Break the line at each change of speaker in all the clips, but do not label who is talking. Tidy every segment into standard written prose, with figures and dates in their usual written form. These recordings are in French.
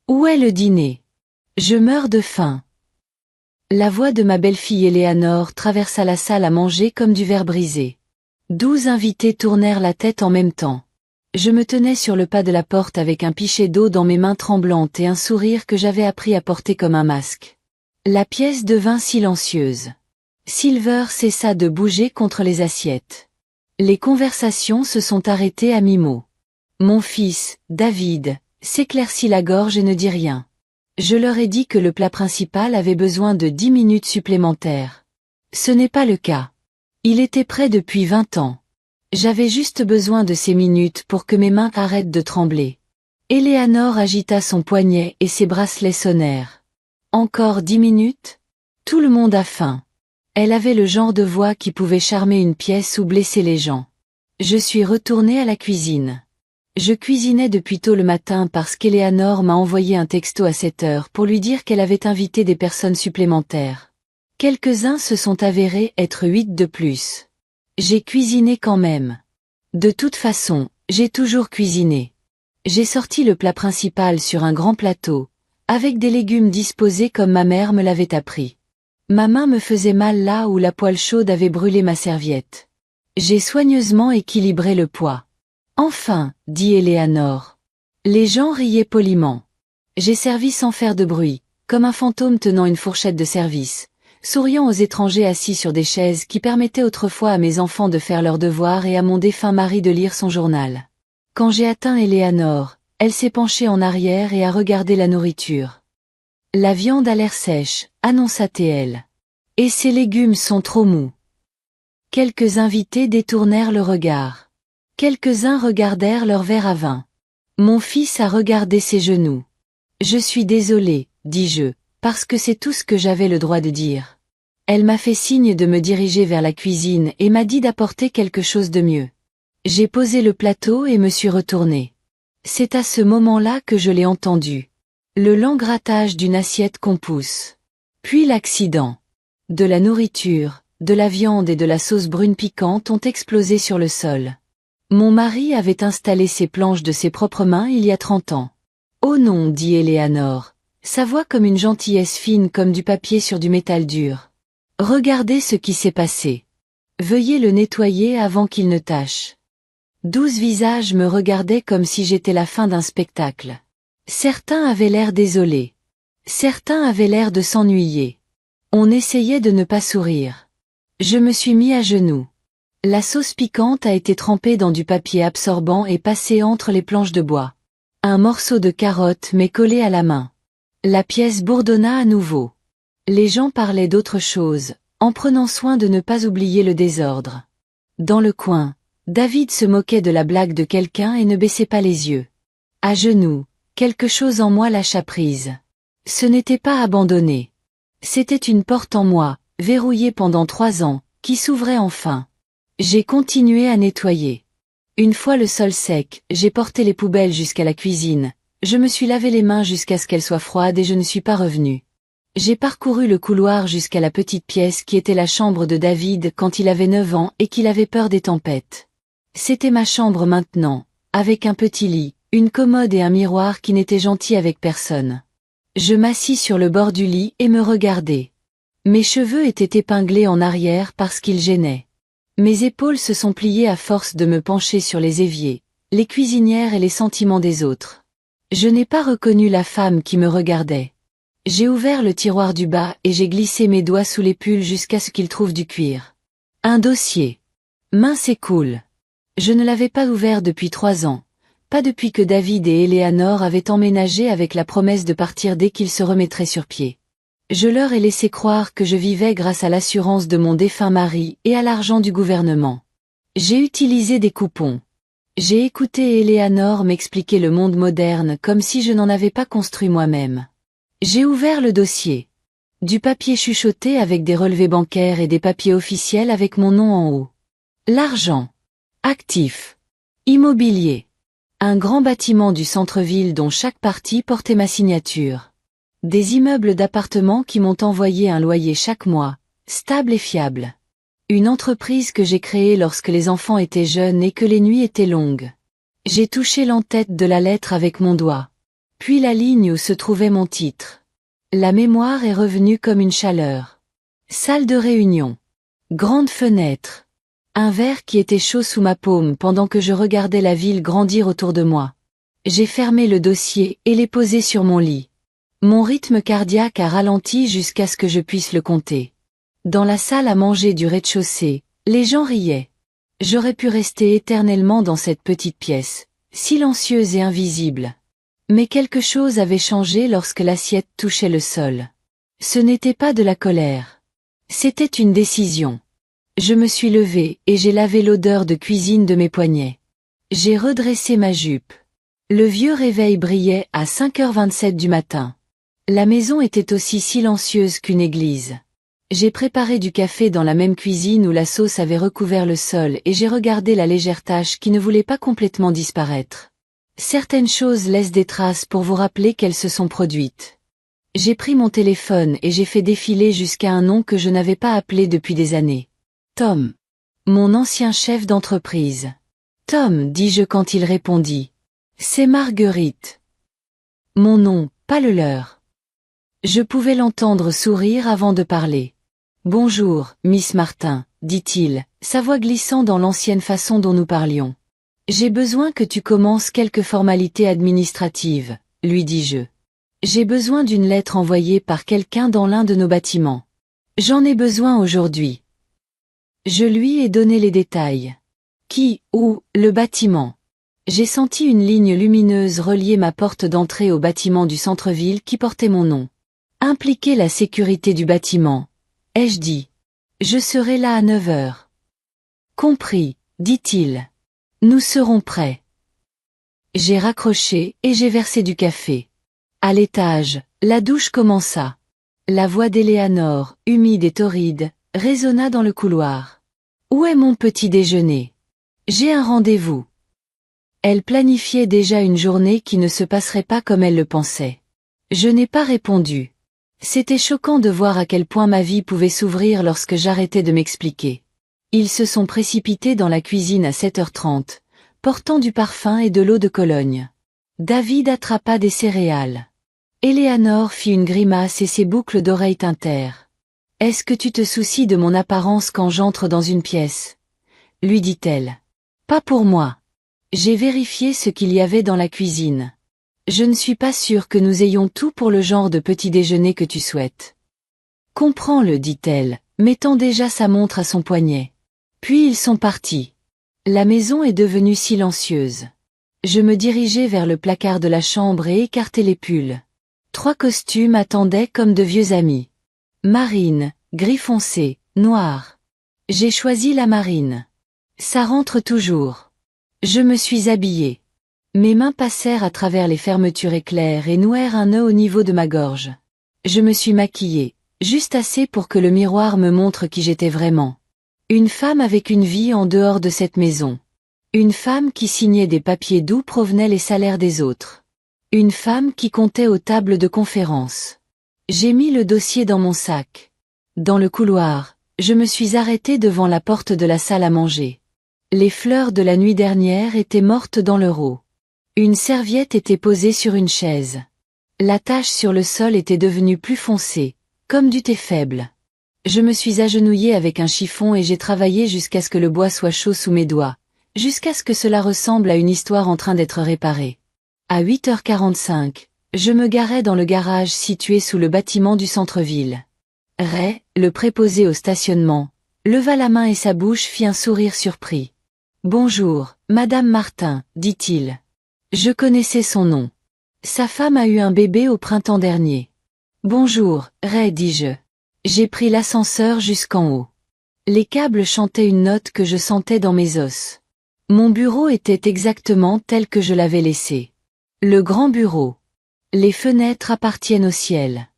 Où est le dîner? Je meurs de faim. La voix de ma belle-fille Éléanore traversa la salle à manger comme du verre brisé. 12 invités tournèrent la tête en même temps. Je me tenais sur le pas de la porte avec un pichet d'eau dans mes mains tremblantes et un sourire que j'avais appris à porter comme un masque. La pièce devint silencieuse. Silver cessa de bouger contre les assiettes. Les conversations se sont arrêtées à mi-mot. Mon fils, David, s'éclaircit la gorge et ne dit rien. Je leur ai dit que le plat principal avait besoin de 10 minutes supplémentaires. Ce n'est pas le cas. Il était prêt depuis 20 ans. J'avais juste besoin de ces minutes pour que mes mains arrêtent de trembler. Éléanore agita son poignet et ses bracelets sonnèrent. Encore 10 minutes? Tout le monde a faim. Elle avait le genre de voix qui pouvait charmer une pièce ou blesser les gens. Je suis retournée à la cuisine. Je cuisinais depuis tôt le matin parce qu'Éléanore m'a envoyé un texto à 7 heures pour lui dire qu'elle avait invité des personnes supplémentaires. Quelques-uns se sont avérés être 8 de plus. J'ai cuisiné quand même. De toute façon, j'ai toujours cuisiné. J'ai sorti le plat principal sur un grand plateau, avec des légumes disposés comme ma mère me l'avait appris. Ma main me faisait mal là où la poêle chaude avait brûlé ma serviette. J'ai soigneusement équilibré le poids. Enfin, dit Éléanore. Les gens riaient poliment. J'ai servi sans faire de bruit, comme un fantôme tenant une fourchette de service, souriant aux étrangers assis sur des chaises qui permettaient autrefois à mes enfants de faire leurs devoirs et à mon défunt mari de lire son journal. Quand j'ai atteint Éléanore, elle s'est penchée en arrière et a regardé la nourriture. La viande a l'air sèche, annonça-t-elle. Et ces légumes sont trop mous. Quelques invités détournèrent le regard. Quelques-uns regardèrent leur verre à vin. Mon fils a regardé ses genoux. Je suis désolée, dis-je, parce que c'est tout ce que j'avais le droit de dire. Elle m'a fait signe de me diriger vers la cuisine et m'a dit d'apporter quelque chose de mieux. J'ai posé le plateau et me suis retournée. C'est à ce moment-là que je l'ai entendu. Le lent grattage d'une assiette qu'on pousse. Puis l'accident. De la nourriture, de la viande et de la sauce brune piquante ont explosé sur le sol. Mon mari avait installé ces planches de ses propres mains il y a 30 ans. Oh non, dit Éléanore, sa voix comme une gentillesse fine comme du papier sur du métal dur. Regardez ce qui s'est passé. Veuillez le nettoyer avant qu'il ne tache. 12 visages me regardaient comme si j'étais la fin d'un spectacle. Certains avaient l'air désolés. Certains avaient l'air de s'ennuyer. On essayait de ne pas sourire. Je me suis mis à genoux. La sauce piquante a été trempée dans du papier absorbant et passée entre les planches de bois. Un morceau de carotte m'est collé à la main. La pièce bourdonna à nouveau. Les gens parlaient d'autre chose, en prenant soin de ne pas oublier le désordre. Dans le coin, David se moquait de la blague de quelqu'un et ne baissait pas les yeux. À genoux, quelque chose en moi lâcha prise. Ce n'était pas abandonné. C'était une porte en moi, verrouillée pendant 3 ans, qui s'ouvrait enfin. J'ai continué à nettoyer. Une fois le sol sec, j'ai porté les poubelles jusqu'à la cuisine, je me suis lavé les mains jusqu'à ce qu'elles soient froides et je ne suis pas revenu. J'ai parcouru le couloir jusqu'à la petite pièce qui était la chambre de David quand il avait 9 ans et qu'il avait peur des tempêtes. C'était ma chambre maintenant, avec un petit lit, une commode et un miroir qui n'étaient gentils avec personne. Je m'assis sur le bord du lit et me regardai. Mes cheveux étaient épinglés en arrière parce qu'ils gênaient. Mes épaules se sont pliées à force de me pencher sur les éviers, les cuisinières et les sentiments des autres. Je n'ai pas reconnu la femme qui me regardait. J'ai ouvert le tiroir du bas et j'ai glissé mes doigts sous les pulls jusqu'à ce qu'ils trouvent du cuir. Un dossier. Mince et cool. Je ne l'avais pas ouvert depuis 3 ans. Pas depuis que David et Éléanore avaient emménagé avec la promesse de partir dès qu'ils se remettraient sur pied. Je leur ai laissé croire que je vivais grâce à l'assurance de mon défunt mari et à l'argent du gouvernement. J'ai utilisé des coupons. J'ai écouté Éléanore m'expliquer le monde moderne comme si je n'en avais pas construit moi-même. J'ai ouvert le dossier. Du papier chuchoté avec des relevés bancaires et des papiers officiels avec mon nom en haut. L'argent. Actif. Immobilier. Un grand bâtiment du centre-ville dont chaque partie portait ma signature. Des immeubles d'appartements qui m'ont envoyé un loyer chaque mois, stable et fiable. Une entreprise que j'ai créée lorsque les enfants étaient jeunes et que les nuits étaient longues. J'ai touché l'entête de la lettre avec mon doigt. puis la ligne où se trouvait mon titre. La mémoire est revenue comme une chaleur. Salle de réunion. Grande fenêtre. Un verre qui était chaud sous ma paume pendant que je regardais la ville grandir autour de moi. J'ai fermé le dossier et l'ai posé sur mon lit. Mon rythme cardiaque a ralenti jusqu'à ce que je puisse le compter. Dans la salle à manger du rez-de-chaussée, les gens riaient. J'aurais pu rester éternellement dans cette petite pièce, silencieuse et invisible. Mais quelque chose avait changé lorsque l'assiette touchait le sol. Ce n'était pas de la colère. C'était une décision. Je me suis levée et j'ai lavé l'odeur de cuisine de mes poignets. J'ai redressé ma jupe. Le vieux réveil brillait à 5h27 du matin. La maison était aussi silencieuse qu'une église. J'ai préparé du café dans la même cuisine où la sauce avait recouvert le sol et j'ai regardé la légère tache qui ne voulait pas complètement disparaître. Certaines choses laissent des traces pour vous rappeler qu'elles se sont produites. J'ai pris mon téléphone et j'ai fait défiler jusqu'à un nom que je n'avais pas appelé depuis des années. Tom. Mon ancien chef d'entreprise. Tom, dis-je quand il répondit. C'est Marguerite. Mon nom, pas le leur. Je pouvais l'entendre sourire avant de parler. Bonjour, Miss Martin, dit-il, sa voix glissant dans l'ancienne façon dont nous parlions. J'ai besoin que tu commences quelques formalités administratives, lui dis-je. J'ai besoin d'une lettre envoyée par quelqu'un dans l'un de nos bâtiments. J'en ai besoin aujourd'hui. Je lui ai donné les détails. Qui, où, le bâtiment. J'ai senti une ligne lumineuse relier ma porte d'entrée au bâtiment du centre-ville qui portait mon nom. Impliquer la sécurité du bâtiment, ai-je dit. Je serai là à 9h. Compris, dit-il. Nous serons prêts. J'ai raccroché et j'ai versé du café. À l'étage, la douche commença. La voix d'Éléanore, humide et torride, résonna dans le couloir. Où est mon petit déjeuner? J'ai un rendez-vous. Elle planifiait déjà une journée qui ne se passerait pas comme elle le pensait. Je n'ai pas répondu. C'était choquant de voir à quel point ma vie pouvait s'ouvrir lorsque j'arrêtais de m'expliquer. Ils se sont précipités dans la cuisine à 7h30, portant du parfum et de l'eau de Cologne. David attrapa des céréales. Éléanore fit une grimace et ses boucles d'oreilles tintèrent. « Est-ce que tu te soucies de mon apparence quand j'entre dans une pièce ?» lui dit-elle. « Pas pour moi. » J'ai vérifié ce qu'il y avait dans la cuisine. Je ne suis pas sûre que nous ayons tout pour le genre de petit déjeuner que tu souhaites. Comprends-le, dit-elle, mettant déjà sa montre à son poignet. Puis ils sont partis. La maison est devenue silencieuse. Je me dirigeai vers le placard de la chambre et écartai les pulls. 3 costumes attendaient comme de vieux amis. Marine, gris foncé, noir. J'ai choisi la marine. Ça rentre toujours. Je me suis habillée. Mes mains passèrent à travers les fermetures éclairs et nouèrent un nœud au niveau de ma gorge. Je me suis maquillée, juste assez pour que le miroir me montre qui j'étais vraiment. Une femme avec une vie en dehors de cette maison. Une femme qui signait des papiers d'où provenaient les salaires des autres. Une femme qui comptait aux tables de conférence. J'ai mis le dossier dans mon sac. Dans le couloir, je me suis arrêtée devant la porte de la salle à manger. Les fleurs de la nuit dernière étaient mortes dans le rot. Une serviette était posée sur une chaise. La tache sur le sol était devenue plus foncée, comme du thé faible. Je me suis agenouillée avec un chiffon et j'ai travaillé jusqu'à ce que le bois soit chaud sous mes doigts, jusqu'à ce que cela ressemble à une histoire en train d'être réparée. À 8h45, je me garai dans le garage situé sous le bâtiment du centre-ville. Ray, le préposé au stationnement, leva la main et sa bouche fit un sourire surpris. « Bonjour, Madame Martin, dit-il. Je connaissais son nom. Sa femme a eu un bébé au printemps dernier. Bonjour, Ray, dis-je. J'ai pris l'ascenseur jusqu'en haut. Les câbles chantaient une note que je sentais dans mes os. Mon bureau était exactement tel que je l'avais laissé. Le grand bureau. Les fenêtres appartiennent au ciel.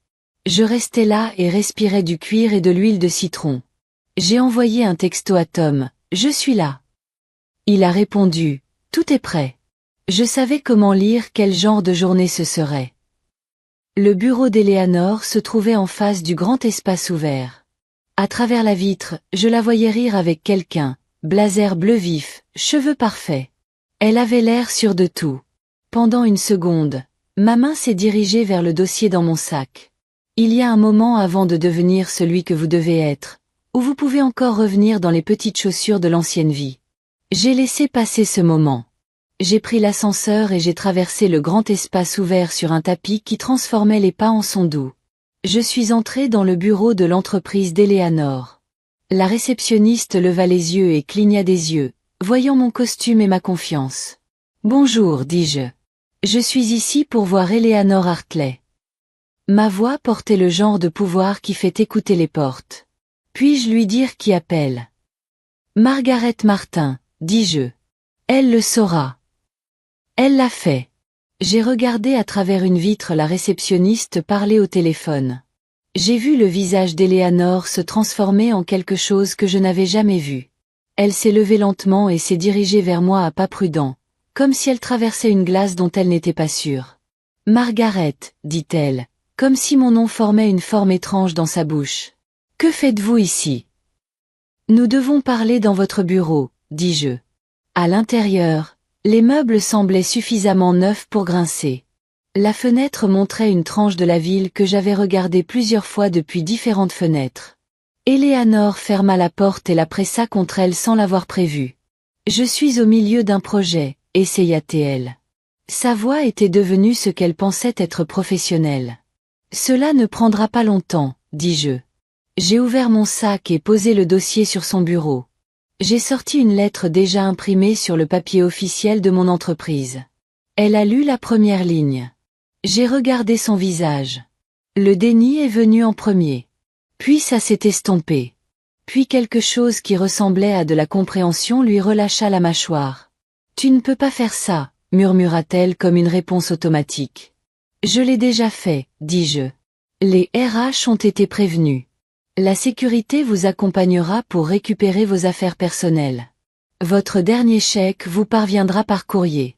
Je restais là et respirais du cuir et de l'huile de citron. J'ai envoyé un texto à Tom, je suis là. Il a répondu, tout est prêt. Je savais comment lire quel genre de journée ce serait. Le bureau d'Éléanore se trouvait en face du grand espace ouvert. À travers la vitre, je la voyais rire avec quelqu'un, blazer bleu vif, cheveux parfaits. Elle avait l'air sûre de tout. Pendant une seconde, Ma main s'est dirigée vers le dossier dans mon sac. Il y a un moment avant de devenir celui que vous devez être, où vous pouvez encore revenir dans les petites chaussures de l'ancienne vie. J'ai laissé passer ce moment. J'ai pris l'ascenseur et j'ai traversé le grand espace ouvert sur un tapis qui transformait les pas en son doux. Je suis entré dans le bureau de l'entreprise d'Eleanor. La réceptionniste leva les yeux et cligna des yeux, voyant mon costume et ma confiance. « Bonjour, dis-je. Je suis ici pour voir Eleanor Hartley. » Ma voix portait le genre de pouvoir qui fait écouter les portes. Puis-je lui dire qui appelle? Margaret Martin, dis-je. Elle le saura. Elle l'a fait. J'ai regardé à travers une vitre la réceptionniste parler au téléphone. J'ai vu le visage d'Eleanor se transformer en quelque chose que je n'avais jamais vu. Elle s'est levée lentement et s'est dirigée vers moi à pas prudents, comme si elle traversait une glace dont elle n'était pas sûre. « Margaret, dit-elle, comme si mon nom formait une forme étrange dans sa bouche. Que faites-vous ici? Nous devons parler dans votre bureau, dis-je. À l'intérieur, les meubles semblaient suffisamment neufs pour grincer. La fenêtre montrait une tranche de la ville que j'avais regardée plusieurs fois depuis différentes fenêtres. Eleanor ferma la porte et la pressa contre elle sans l'avoir prévu. Je suis au milieu d'un projet, essaya-t-elle. Sa voix était devenue ce qu'elle pensait être professionnelle. Cela ne prendra pas longtemps, dis-je. J'ai ouvert mon sac et posé le dossier sur son bureau. J'ai sorti une lettre déjà imprimée sur le papier officiel de mon entreprise. Elle a lu la première ligne. J'ai regardé son visage. Le déni est venu en premier. Puis ça s'est estompé. Puis quelque chose qui ressemblait à de la compréhension lui relâcha la mâchoire. « Tu ne peux pas faire ça », murmura-t-elle comme une réponse automatique. « Je l'ai déjà fait, dis-je. Les RH ont été prévenus. La sécurité vous accompagnera pour récupérer vos affaires personnelles. Votre dernier chèque vous parviendra par courrier. »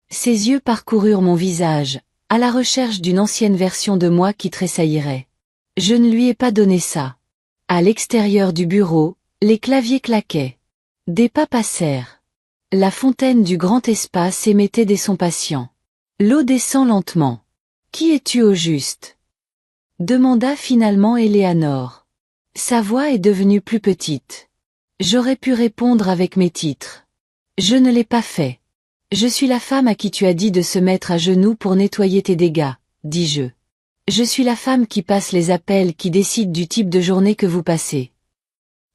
Ses yeux parcoururent mon visage, à la recherche d'une ancienne version de moi qui tressaillirait. Je ne lui ai pas donné ça. À l'extérieur du bureau, les claviers claquaient. Des pas passèrent. La fontaine du grand espace émettait des sons patients. L'eau descend lentement. « Qui es-tu au juste ?» demanda finalement Eleanor. Sa voix est devenue plus petite. J'aurais pu répondre avec mes titres. Je ne l'ai pas fait. Je suis la femme à qui tu as dit de se mettre à genoux pour nettoyer tes dégâts, dis-je. Je suis la femme qui passe les appels qui décide du type de journée que vous passez.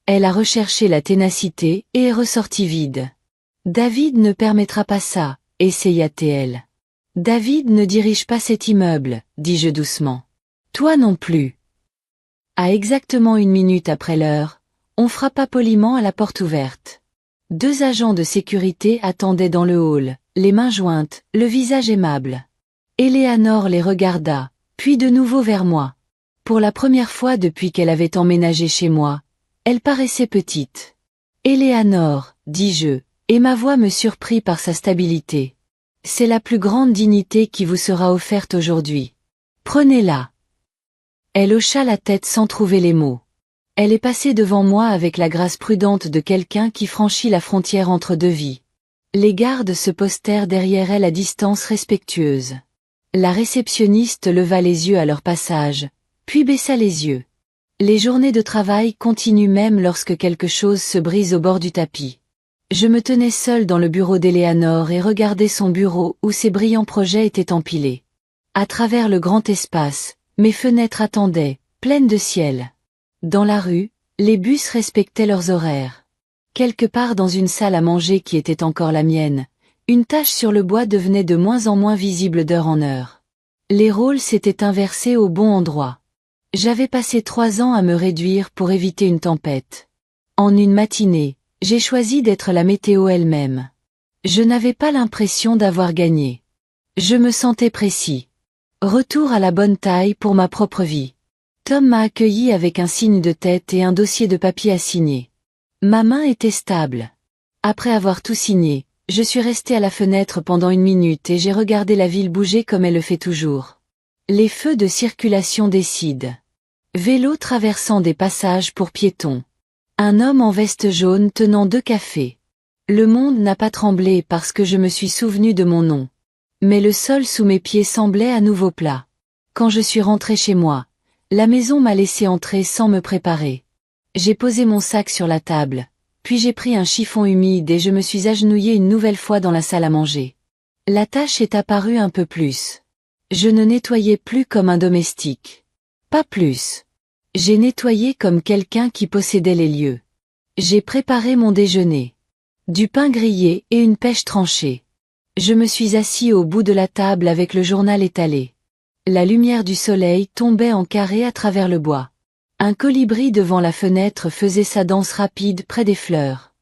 Elle a recherché la ténacité et est ressortie vide. David ne permettra pas ça, essaya-t-elle. David ne dirige pas cet immeuble, dis-je doucement. Toi non plus. À exactement 1 minute après l'heure, on frappa poliment à la porte ouverte. 2 agents de sécurité attendaient dans le hall, les mains jointes, le visage aimable. Eleanor les regarda, puis de nouveau vers moi. Pour la première fois depuis qu'elle avait emménagé chez moi, elle paraissait petite. Eleanor, dis-je, et ma voix me surprit par sa stabilité. C'est la plus grande dignité qui vous sera offerte aujourd'hui. Prenez-la. Elle hocha la tête sans trouver les mots. Elle est passée devant moi avec la grâce prudente de quelqu'un qui franchit la frontière entre 2 vies. Les gardes se postèrent derrière elle à distance respectueuse. La réceptionniste leva les yeux à leur passage, puis baissa les yeux. Les journées de travail continuent même lorsque quelque chose se brise au bord du tapis. Je me tenais seule dans le bureau d'Eleanor et regardais son bureau où ses brillants projets étaient empilés. À travers le grand espace, mes fenêtres attendaient, pleines de ciel. Dans la rue, les bus respectaient leurs horaires. Quelque part dans une salle à manger qui était encore la mienne, une tache sur le bois devenait de moins en moins visible d'heure en heure. Les rôles s'étaient inversés au bon endroit. J'avais passé 3 ans à me réduire pour éviter une tempête. En une matinée, j'ai choisi d'être la météo elle-même. Je n'avais pas l'impression d'avoir gagné. Je me sentais précis. Retour à la bonne taille pour ma propre vie. Tom m'a accueilli avec un signe de tête et un dossier de papier à signer. Ma main était stable. Après avoir tout signé, je suis restée à la fenêtre pendant 1 minute et j'ai regardé la ville bouger comme elle le fait toujours. Les feux de circulation décident. Vélos traversant des passages pour piétons. Un homme en veste jaune tenant 2 cafés. Le monde n'a pas tremblé parce que je me suis souvenu de mon nom. Mais le sol sous mes pieds semblait à nouveau plat. Quand je suis rentrée chez moi, la maison m'a laissé entrer sans me préparer. J'ai posé mon sac sur la table, puis j'ai pris un chiffon humide et je me suis agenouillée une nouvelle fois dans la salle à manger. La tâche est apparue un peu plus. Je ne nettoyais plus comme un domestique. Pas plus. J'ai nettoyé comme quelqu'un qui possédait les lieux. J'ai préparé mon déjeuner. Du pain grillé et une pêche tranchée. Je me suis assis au bout de la table avec le journal étalé. La lumière du soleil tombait en carré à travers le bois. Un colibri devant la fenêtre faisait sa danse rapide près des fleurs.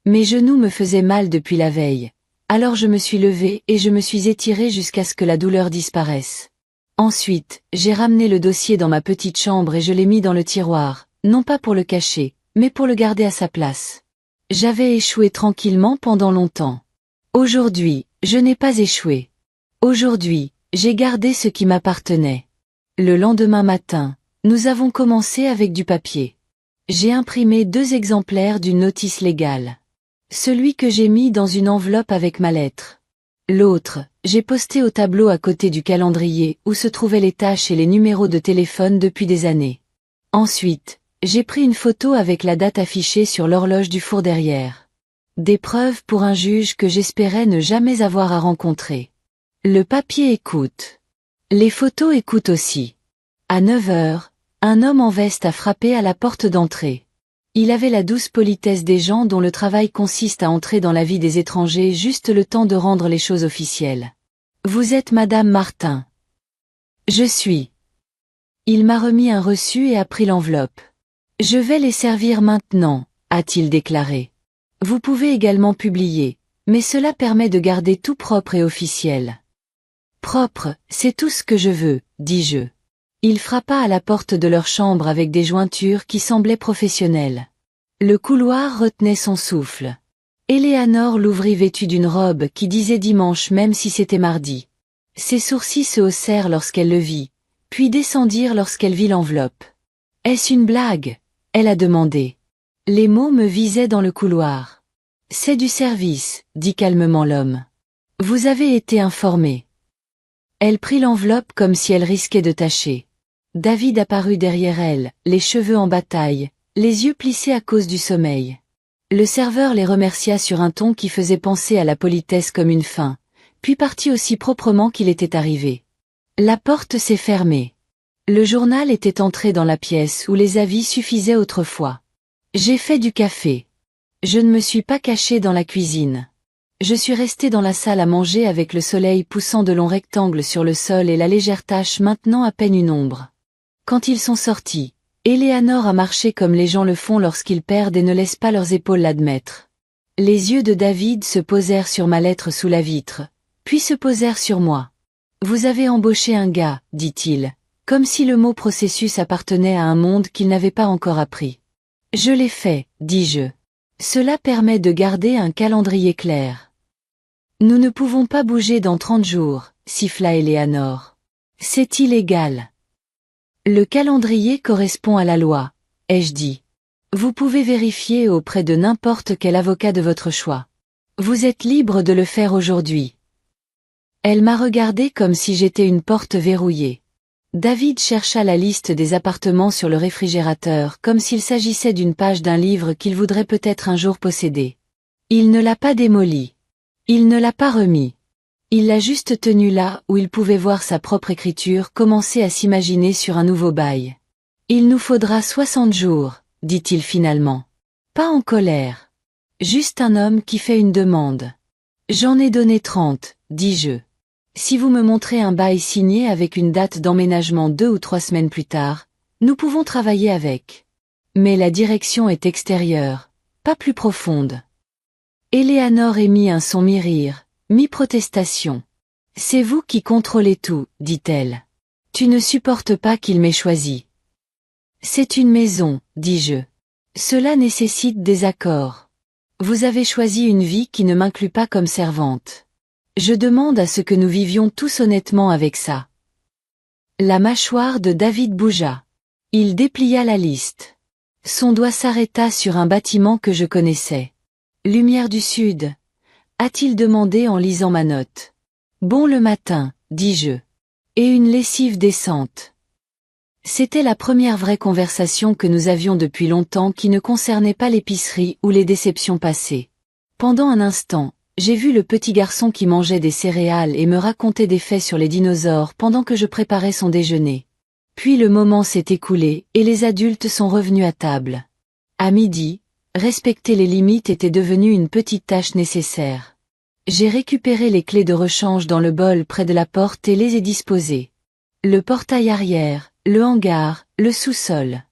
Mes genoux me faisaient mal depuis la veille, alors je me suis levée et je me suis étirée jusqu'à ce que la douleur disparaisse. Ensuite, j'ai ramené le dossier dans ma petite chambre et je l'ai mis dans le tiroir, non pas pour le cacher, mais pour le garder à sa place. J'avais échoué tranquillement pendant longtemps. Aujourd'hui, je n'ai pas échoué. Aujourd'hui, j'ai gardé ce qui m'appartenait. Le lendemain matin, nous avons commencé avec du papier. J'ai imprimé 2 exemplaires d'une notice légale. Celui que j'ai mis dans une enveloppe avec ma lettre. L'autre, j'ai posté au tableau à côté du calendrier où se trouvaient les tâches et les numéros de téléphone depuis des années. Ensuite, j'ai pris une photo avec la date affichée sur l'horloge du four derrière. Des preuves pour un juge que j'espérais ne jamais avoir à rencontrer. Le papier écoute. Les photos écoutent aussi. À 9 heures, un homme en veste a frappé à la porte d'entrée. Il avait la douce politesse des gens dont le travail consiste à entrer dans la vie des étrangers juste le temps de rendre les choses officielles. « Vous êtes Madame Martin. »« Je suis. » Il m'a remis un reçu et a pris l'enveloppe. « Je vais les servir maintenant, » a-t-il déclaré. « Vous pouvez également publier, mais cela permet de garder tout propre et officiel. »« Propre, c'est tout ce que je veux, » dis-je. Il frappa à la porte de leur chambre avec des jointures qui semblaient professionnelles. Le couloir retenait son souffle. Éléanore l'ouvrit vêtue d'une robe qui disait dimanche même si c'était mardi. Ses sourcils se haussèrent lorsqu'elle le vit, puis descendirent lorsqu'elle vit l'enveloppe. « Est-ce une blague ?» elle a demandé. Les mots me visaient dans le couloir. « C'est du service, » dit calmement l'homme. « Vous avez été informé. » Elle prit l'enveloppe comme si elle risquait de tâcher. David apparut derrière elle, les cheveux en bataille, les yeux plissés à cause du sommeil. Le serveur les remercia sur un ton qui faisait penser à la politesse comme une fin, puis partit aussi proprement qu'il était arrivé. La porte s'est fermée. Le journal était entré dans la pièce où les avis suffisaient autrefois. J'ai fait du café. Je ne me suis pas caché dans la cuisine. Je suis resté dans la salle à manger avec le soleil poussant de longs rectangles sur le sol et la légère tache maintenant à peine une ombre. Quand ils sont sortis, Éléanore a marché comme les gens le font lorsqu'ils perdent et ne laissent pas leurs épaules l'admettre. Les yeux de David se posèrent sur ma lettre sous la vitre, puis se posèrent sur moi. « Vous avez embauché un gars, » dit-il, comme si le mot processus appartenait à un monde qu'il n'avait pas encore appris. « Je l'ai fait, » dis-je. « Cela permet de garder un calendrier clair. »« Nous ne pouvons pas bouger dans 30 jours, » siffla Éléanore. « C'est illégal. » Le calendrier correspond à la loi, ai-je dit. Vous pouvez vérifier auprès de n'importe quel avocat de votre choix. Vous êtes libre de le faire aujourd'hui. Elle m'a regardé comme si j'étais une porte verrouillée. David chercha la liste des appartements sur le réfrigérateur comme s'il s'agissait d'une page d'un livre qu'il voudrait peut-être un jour posséder. Il ne l'a pas démoli. Il ne l'a pas remis. Il l'a juste tenu là où il pouvait voir sa propre écriture commencer à s'imaginer sur un nouveau bail. « Il nous faudra 60 jours, » dit-il finalement. Pas en colère. Juste un homme qui fait une demande. « J'en ai donné 30, » dis-je. « Si vous me montrez un bail signé avec une date d'emménagement 2 ou 3 semaines plus tard, nous pouvons travailler avec. Mais la direction est extérieure, pas plus profonde. » Éléanore émit un son mi-rire, mi-protestation. « C'est vous qui contrôlez tout, » dit-elle. « Tu ne supportes pas qu'il m'ait choisi. »« C'est une maison, » dis-je. « Cela nécessite des accords. Vous avez choisi une vie qui ne m'inclut pas comme servante. Je demande à ce que nous vivions tous honnêtement avec ça. » La mâchoire de David bougea. Il déplia la liste. Son doigt s'arrêta sur un bâtiment que je connaissais. « Lumière du Sud », a-t-il demandé en lisant ma note. Bon le matin, dis-je. Et une lessive décente. C'était la première vraie conversation que nous avions depuis longtemps qui ne concernait pas l'épicerie ou les déceptions passées. Pendant un instant, j'ai vu le petit garçon qui mangeait des céréales et me racontait des faits sur les dinosaures pendant que je préparais son déjeuner. Puis le moment s'est écoulé et les adultes sont revenus à table. À midi, respecter les limites était devenu une petite tâche nécessaire. J'ai récupéré les clés de rechange dans le bol près de la porte et les ai disposées. Le portail arrière, le hangar, le sous-sol.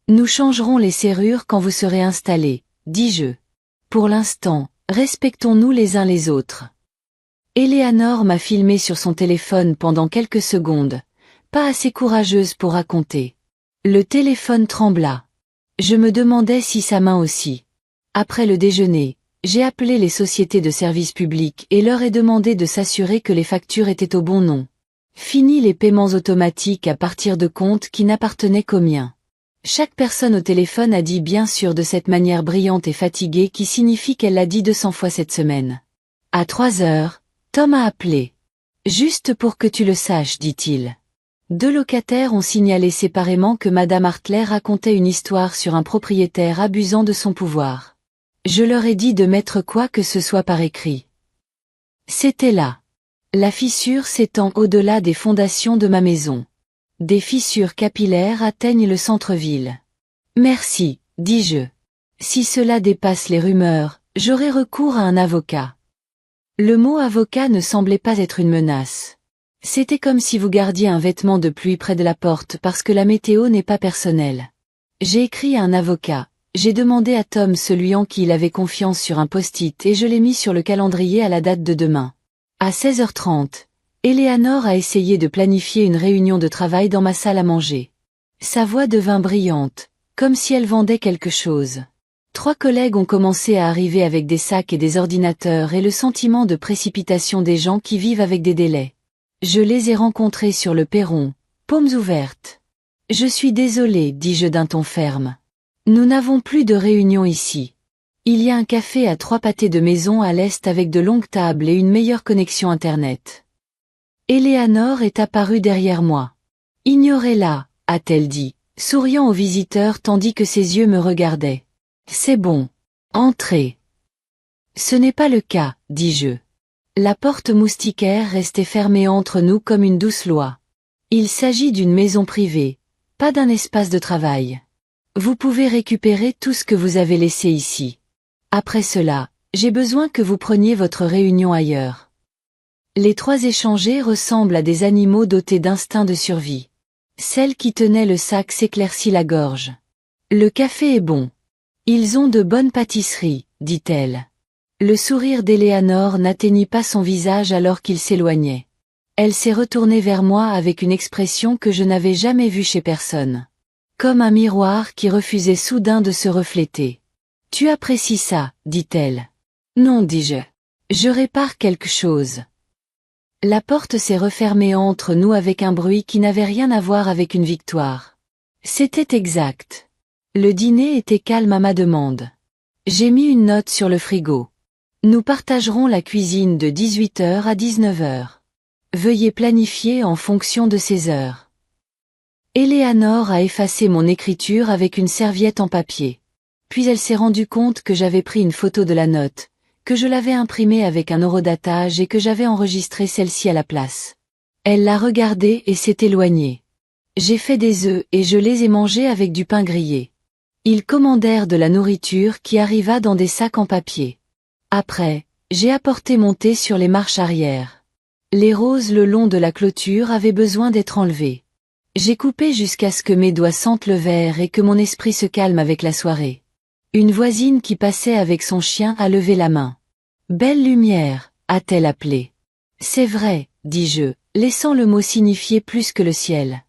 Nous changerons les serrures quand vous serez installés, dis-je. Pour l'instant, respectons-nous les uns les autres. Eleanor m'a filmé sur son téléphone pendant quelques secondes, pas assez courageuse pour raconter. Le téléphone trembla. Je me demandais si sa main aussi. Après le déjeuner, j'ai appelé les sociétés de services publics et leur ai demandé de s'assurer que les factures étaient au bon nom. Fini les paiements automatiques à partir de comptes qui n'appartenaient qu'aux miens. Chaque personne au téléphone a dit bien sûr de cette manière brillante et fatiguée qui signifie qu'elle l'a dit 200 fois cette semaine. À 3 heures, Tom a appelé. Juste pour que tu le saches, dit-il. 2 locataires ont signalé séparément que Madame Hartley racontait une histoire sur un propriétaire abusant de son pouvoir. Je leur ai dit de mettre quoi que ce soit par écrit. C'était là. La fissure s'étend au-delà des fondations de ma maison. Des fissures capillaires atteignent le centre-ville. Merci, dis-je. Si cela dépasse les rumeurs, j'aurai recours à un avocat. Le mot avocat ne semblait pas être une menace. C'était comme si vous gardiez un vêtement de pluie près de la porte parce que la météo n'est pas personnelle. J'ai écrit à un avocat, j'ai demandé à Tom celui en qui il avait confiance sur un post-it et je l'ai mis sur le calendrier à la date de demain. À 16h30, Eleanor a essayé de planifier une réunion de travail dans ma salle à manger. Sa voix devint brillante, comme si elle vendait quelque chose. 3 collègues ont commencé à arriver avec des sacs et des ordinateurs et le sentiment de précipitation des gens qui vivent avec des délais. Je les ai rencontrés sur le perron, paumes ouvertes. Je suis désolé, dis-je d'un ton ferme. Nous n'avons plus de réunion ici. Il y a un café à 3 pâtés de maison à l'est avec de longues tables et une meilleure connexion Internet. Eleanor est apparue derrière moi. Ignorez-la, a-t-elle dit, souriant aux visiteurs tandis que ses yeux me regardaient. C'est bon. Entrez. Ce n'est pas le cas, dis-je. La porte moustiquaire restait fermée entre nous comme une douce loi. Il s'agit d'une maison privée, pas d'un espace de travail. Vous pouvez récupérer tout ce que vous avez laissé ici. Après cela, j'ai besoin que vous preniez votre réunion ailleurs. Les 3 échangés ressemblent à des animaux dotés d'instinct de survie. Celle qui tenait le sac s'éclaircit la gorge. Le café est bon. Ils ont de bonnes pâtisseries, dit-elle. Le sourire d'Eleanor n'atteignit pas son visage alors qu'il s'éloignait. Elle s'est retournée vers moi avec une expression que je n'avais jamais vue chez personne. Comme un miroir qui refusait soudain de se refléter. Tu apprécies ça, dit-elle. Non, dis-je. Je répare quelque chose. La porte s'est refermée entre nous avec un bruit qui n'avait rien à voir avec une victoire. C'était exact. Le dîner était calme à ma demande. J'ai mis une note sur le frigo. Nous partagerons la cuisine de 18h à 19h. Veuillez planifier en fonction de ces heures. Eleanor a effacé mon écriture avec une serviette en papier. Puis elle s'est rendue compte que j'avais pris une photo de la note, que je l'avais imprimée avec un horodatage et que j'avais enregistré celle-ci à la place. Elle l'a regardée et s'est éloignée. J'ai fait des œufs et je les ai mangés avec du pain grillé. Ils commandèrent de la nourriture qui arriva dans des sacs en papier. Après, j'ai apporté mon thé sur les marches arrière. Les roses le long de la clôture avaient besoin d'être enlevées. J'ai coupé jusqu'à ce que mes doigts sentent le verre et que mon esprit se calme avec la soirée. Une voisine qui passait avec son chien a levé la main. Belle lumière, a-t-elle appelé. C'est vrai, dis-je, laissant le mot signifier plus que le ciel.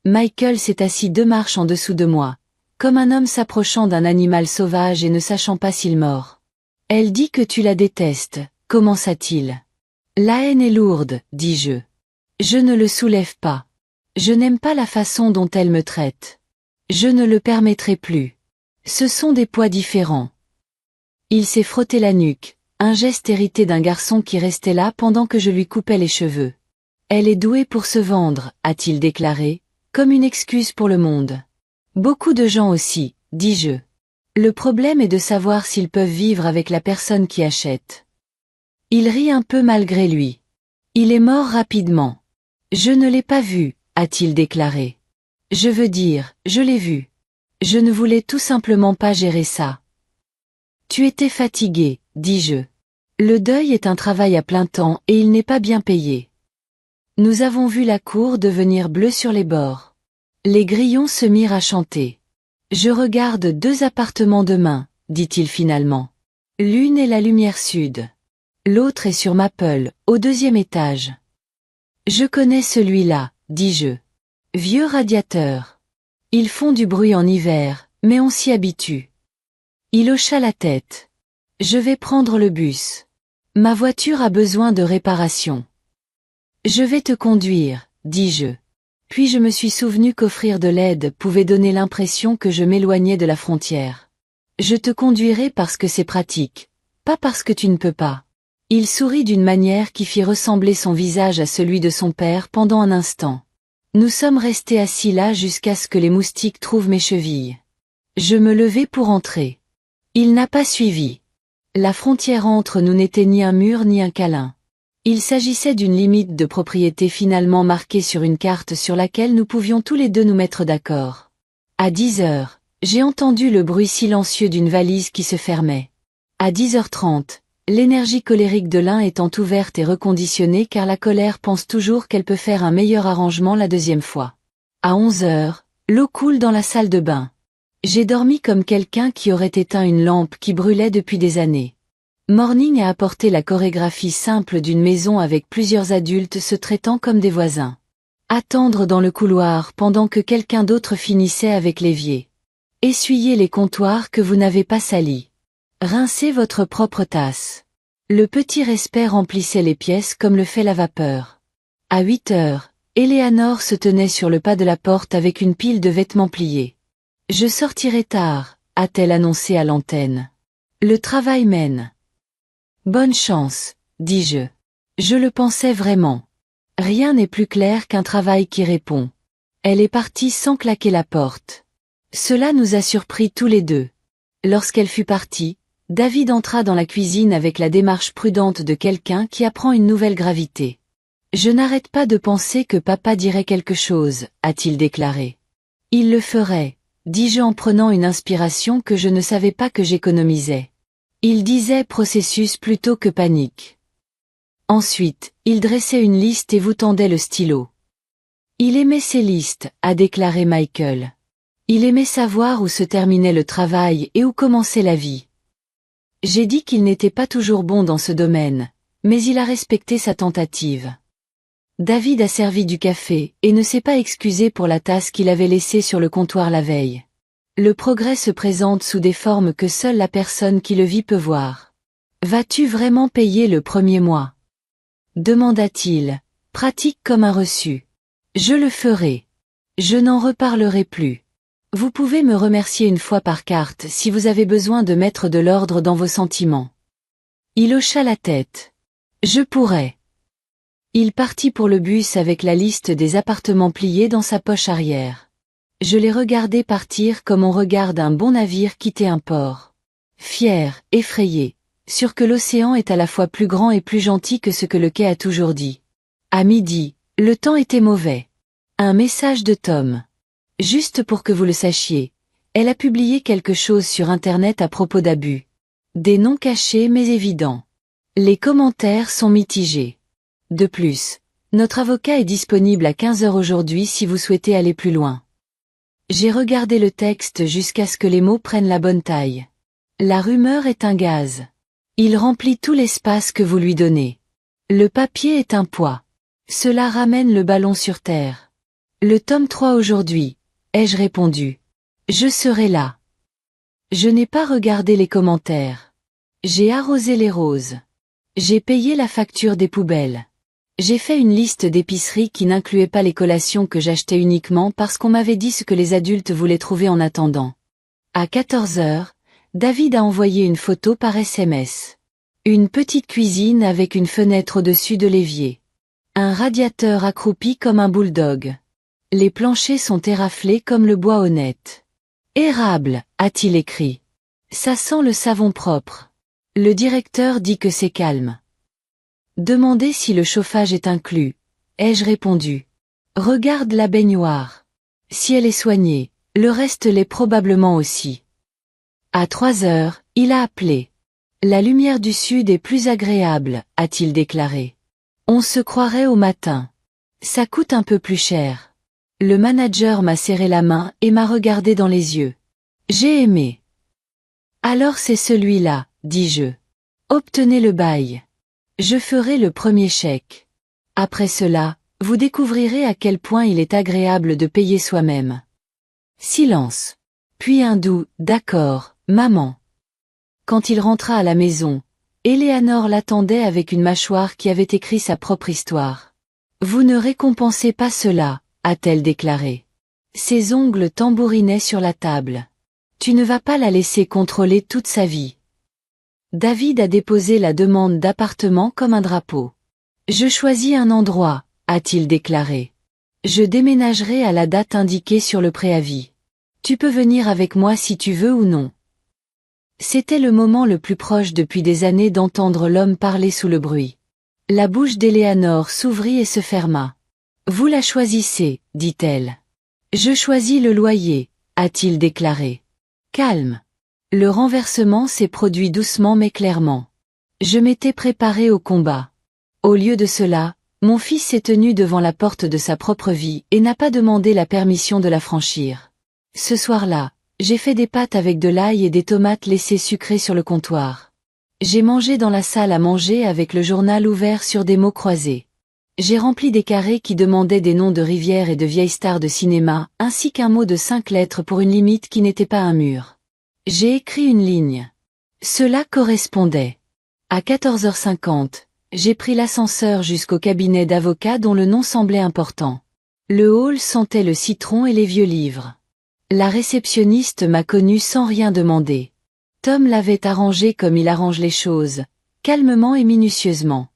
Michael s'est assis 2 marches en dessous de moi, comme un homme s'approchant d'un animal sauvage et ne sachant pas s'il mord. Elle dit que tu la détestes, commença-t-il. La haine est lourde, dis-je. Je ne le soulève pas. Je n'aime pas la façon dont elle me traite. Je ne le permettrai plus. Ce sont des poids différents. Il s'est frotté la nuque, un geste hérité d'un garçon qui restait là pendant que je lui coupais les cheveux. Elle est douée pour se vendre, a-t-il déclaré, comme une excuse pour le monde. Beaucoup de gens aussi, dis-je. Le problème est de savoir s'ils peuvent vivre avec la personne qui achète. Il rit un peu malgré lui. Il est mort rapidement. Je ne l'ai pas vu, a-t-il déclaré. Je veux dire, je l'ai vu. Je ne voulais tout simplement pas gérer ça. Tu étais fatigué, dis-je. Le deuil est un travail à plein temps et il n'est pas bien payé. Nous avons vu la cour devenir bleue sur les bords. Les grillons se mirent à chanter. Je regarde 2 appartements demain, dit-il finalement. L'une est la lumière sud. L'autre est sur Maple, au 2e étage. Je connais celui-là, dis-je. Vieux radiateur. Ils font du bruit en hiver, mais on s'y habitue. Il hocha la tête. Je vais prendre le bus. Ma voiture a besoin de réparation. Je vais te conduire, dis-je. Puis je me suis souvenu qu'offrir de l'aide pouvait donner l'impression que je m'éloignais de la frontière. Je te conduirai parce que c'est pratique, pas parce que tu ne peux pas. Il sourit d'une manière qui fit ressembler son visage à celui de son père pendant un instant. Nous sommes restés assis là jusqu'à ce que les moustiques trouvent mes chevilles. Je me levai pour entrer. Il n'a pas suivi. La frontière entre nous n'était ni un mur ni un câlin. Il s'agissait d'une limite de propriété finalement marquée sur une carte sur laquelle nous pouvions tous les deux nous mettre d'accord. À 10 heures, j'ai entendu le bruit silencieux d'une valise qui se fermait. À 10h30, l'énergie colérique de l'un étant ouverte et reconditionnée car la colère pense toujours qu'elle peut faire un meilleur arrangement la deuxième fois. À 11 heures, l'eau coule dans la salle de bain. J'ai dormi comme quelqu'un qui aurait éteint une lampe qui brûlait depuis des années. Morning a apporté la chorégraphie simple d'une maison avec plusieurs adultes se traitant comme des voisins. Attendre dans le couloir pendant que quelqu'un d'autre finissait avec l'évier. Essuyez les comptoirs que vous n'avez pas salis. Rincez votre propre tasse. Le petit respect remplissait les pièces comme le fait la vapeur. À 8 heures, Eleanor se tenait sur le pas de la porte avec une pile de vêtements pliés. Je sortirai tard, a-t-elle annoncé à l'antenne. Le travail mène. Bonne chance, dis-je. Je le pensais vraiment. Rien n'est plus clair qu'un travail qui répond. Elle est partie sans claquer la porte. Cela nous a surpris tous les deux. Lorsqu'elle fut partie, David entra dans la cuisine avec la démarche prudente de quelqu'un qui apprend une nouvelle gravité. Je n'arrête pas de penser que papa dirait quelque chose, a-t-il déclaré. Il le ferait, dis-je en prenant une inspiration que je ne savais pas que j'économisais. Il disait processus plutôt que panique. Ensuite, il dressait une liste et vous tendait le stylo. Il aimait ces listes, a déclaré Michael. Il aimait savoir où se terminait le travail et où commençait la vie. J'ai dit qu'il n'était pas toujours bon dans ce domaine, mais il a respecté sa tentative. David a servi du café et ne s'est pas excusé pour la tasse qu'il avait laissée sur le comptoir la veille. Le progrès se présente sous des formes que seule la personne qui le vit peut voir. Vas-tu vraiment payer le premier mois? Demanda-t-il, pratique comme un reçu. Je le ferai. Je n'en reparlerai plus. Vous pouvez me remercier une fois par carte si vous avez besoin de mettre de l'ordre dans vos sentiments. Il hocha la tête. Je pourrais. Il partit pour le bus avec la liste des appartements pliés dans sa poche arrière. Je l'ai regardé partir comme on regarde un bon navire quitter un port. Fier, effrayé, sûr que l'océan est à la fois plus grand et plus gentil que ce que le quai a toujours dit. À midi, le temps était mauvais. Un message de Tom. Juste pour que vous le sachiez, elle a publié quelque chose sur Internet à propos d'abus. Des noms cachés mais évidents. Les commentaires sont mitigés. De plus, notre avocat est disponible à 15 heures aujourd'hui si vous souhaitez aller plus loin. J'ai regardé le texte jusqu'à ce que les mots prennent la bonne taille. La rumeur est un gaz. Il remplit tout l'espace que vous lui donnez. Le papier est un poids. Cela ramène le ballon sur terre. Le tome 3 aujourd'hui, ai-je répondu. Je serai là. Je n'ai pas regardé les commentaires. J'ai arrosé les roses. J'ai payé la facture des poubelles. J'ai fait une liste d'épiceries qui n'incluait pas les collations que j'achetais uniquement parce qu'on m'avait dit ce que les adultes voulaient trouver en attendant. À 14 heures, David a envoyé une photo par SMS. Une petite cuisine avec une fenêtre au-dessus de l'évier. Un radiateur accroupi comme un bulldog. Les planchers sont éraflés comme le bois honnête. Érable, a-t-il écrit. Ça sent le savon propre. Le directeur dit que c'est calme. Demandez si le chauffage est inclus, ai-je répondu. Regarde la baignoire. Si elle est soignée, le reste l'est probablement aussi. À 3 heures, il a appelé. La lumière du sud est plus agréable, a-t-il déclaré. On se croirait au matin. Ça coûte un peu plus cher. Le manager m'a serré la main et m'a regardé dans les yeux. J'ai aimé. Alors c'est celui-là, dis-je. Obtenez le bail. Je ferai le premier chèque. Après cela, vous découvrirez à quel point il est agréable de payer soi-même. Silence. Puis un doux « D'accord, maman ». Quand il rentra à la maison, Éléanore l'attendait avec une mâchoire qui avait écrit sa propre histoire. « Vous ne récompensez pas cela », a-t-elle déclaré. Ses ongles tambourinaient sur la table. « Tu ne vas pas la laisser contrôler toute sa vie. » David a déposé la demande d'appartement comme un drapeau. « Je choisis un endroit », a-t-il déclaré. « Je déménagerai à la date indiquée sur le préavis. Tu peux venir avec moi si tu veux ou non. » C'était le moment le plus proche depuis des années d'entendre l'homme parler sous le bruit. La bouche d'Éléanore s'ouvrit et se ferma. « Vous la choisissez, dit-elle. »« Je choisis le loyer, » a-t-il déclaré. « Calme. » Le renversement s'est produit doucement mais clairement. Je m'étais préparé au combat. Au lieu de cela, mon fils s'est tenu devant la porte de sa propre vie et n'a pas demandé la permission de la franchir. Ce soir-là, j'ai fait des pâtes avec de l'ail et des tomates laissées sucrées sur le comptoir. J'ai mangé dans la salle à manger avec le journal ouvert sur des mots croisés. J'ai rempli des carrés qui demandaient des noms de rivières et de vieilles stars de cinéma, ainsi qu'un mot de 5 lettres pour une limite qui n'était pas un mur. J'ai écrit une ligne. Cela correspondait. À 14h50, j'ai pris l'ascenseur jusqu'au cabinet d'avocat dont le nom semblait important. Le hall sentait le citron et les vieux livres. La réceptionniste m'a connu sans rien demander. Tom l'avait arrangé comme il arrange les choses, calmement et minutieusement.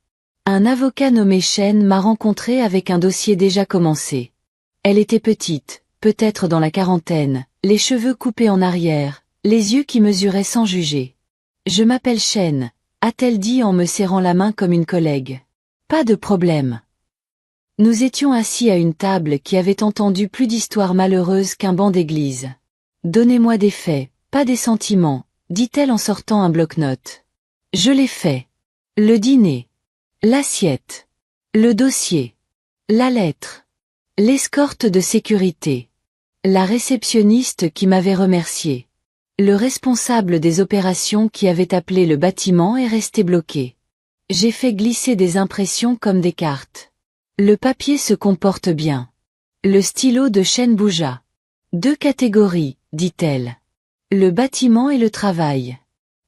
Un avocat nommé Chen m'a rencontré avec un dossier déjà commencé. Elle était petite, peut-être dans la quarantaine, les cheveux coupés en arrière, les yeux qui mesuraient sans juger. « Je m'appelle Chen », a-t-elle dit en me serrant la main comme une collègue. « Pas de problème. » Nous étions assis à une table qui avait entendu plus d'histoires malheureuses qu'un banc d'église. « Donnez-moi des faits, pas des sentiments », dit-elle en sortant un bloc-notes. Je l'ai fait. Le dîner. L'assiette. Le dossier. La lettre. L'escorte de sécurité. La réceptionniste qui m'avait remercié. Le responsable des opérations qui avait appelé le bâtiment est resté bloqué. J'ai fait glisser des impressions comme des cartes. Le papier se comporte bien. Le stylo de Chen bougea. 2 catégories, dit-elle. Le bâtiment et le travail.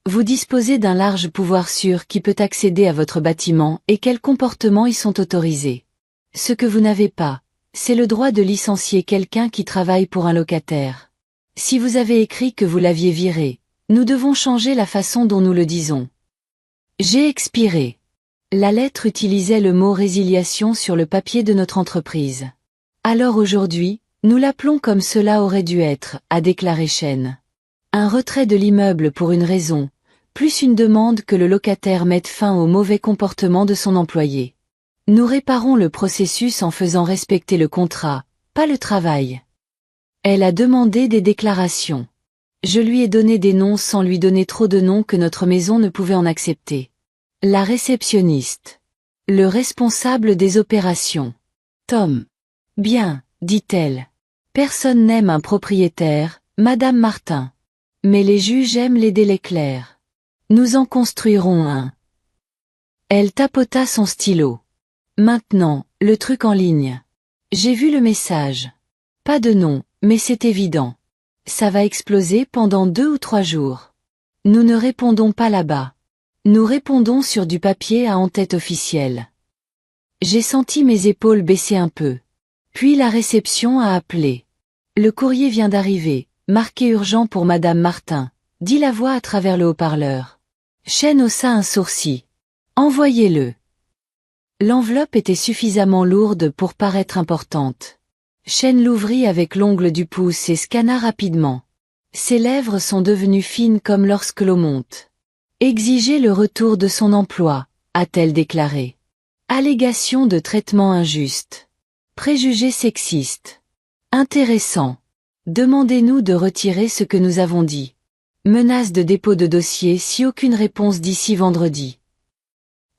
Vous disposez d'un large pouvoir sur qui peut accéder à votre bâtiment et quels comportements y sont autorisés. Ce que vous n'avez pas, c'est le droit de licencier quelqu'un qui travaille pour un locataire. Si vous avez écrit que vous l'aviez viré, nous devons changer la façon dont nous le disons. J'ai expiré. La lettre utilisait le mot résiliation sur le papier de notre entreprise. Alors aujourd'hui, nous l'appelons comme cela aurait dû être, a déclaré Chen. Un retrait de l'immeuble pour une raison, plus une demande que le locataire mette fin au mauvais comportement de son employé. Nous réparons le processus en faisant respecter le contrat, pas le travail. Elle a demandé des déclarations. Je lui ai donné des noms sans lui donner trop de noms que notre maison ne pouvait en accepter. La réceptionniste. Le responsable des opérations. Tom. Bien, dit-elle. Personne n'aime un propriétaire, Madame Martin. Mais les juges aiment les délais clairs. Nous en construirons un. Elle tapota son stylo. Maintenant, le truc en ligne. J'ai vu le message. Pas de nom, mais c'est évident. Ça va exploser pendant 2 ou 3 jours. Nous ne répondons pas là-bas. Nous répondons sur du papier à en-tête officielle. J'ai senti mes épaules baisser un peu. Puis la réception a appelé. Le courrier vient d'arriver, marqué urgent pour Madame Martin, dit la voix à travers le haut-parleur. Chen haussa un sourcil. Envoyez-le. L'enveloppe était suffisamment lourde pour paraître importante. Chen l'ouvrit avec l'ongle du pouce et scanna rapidement. Ses lèvres sont devenues fines comme lorsque l'eau monte. Exiger le retour de son emploi, a-t-elle déclaré. Allégation de traitement injuste. Préjugés sexistes. Intéressant. Demandez-nous de retirer ce que nous avons dit. Menace de dépôt de dossier si aucune réponse d'ici vendredi.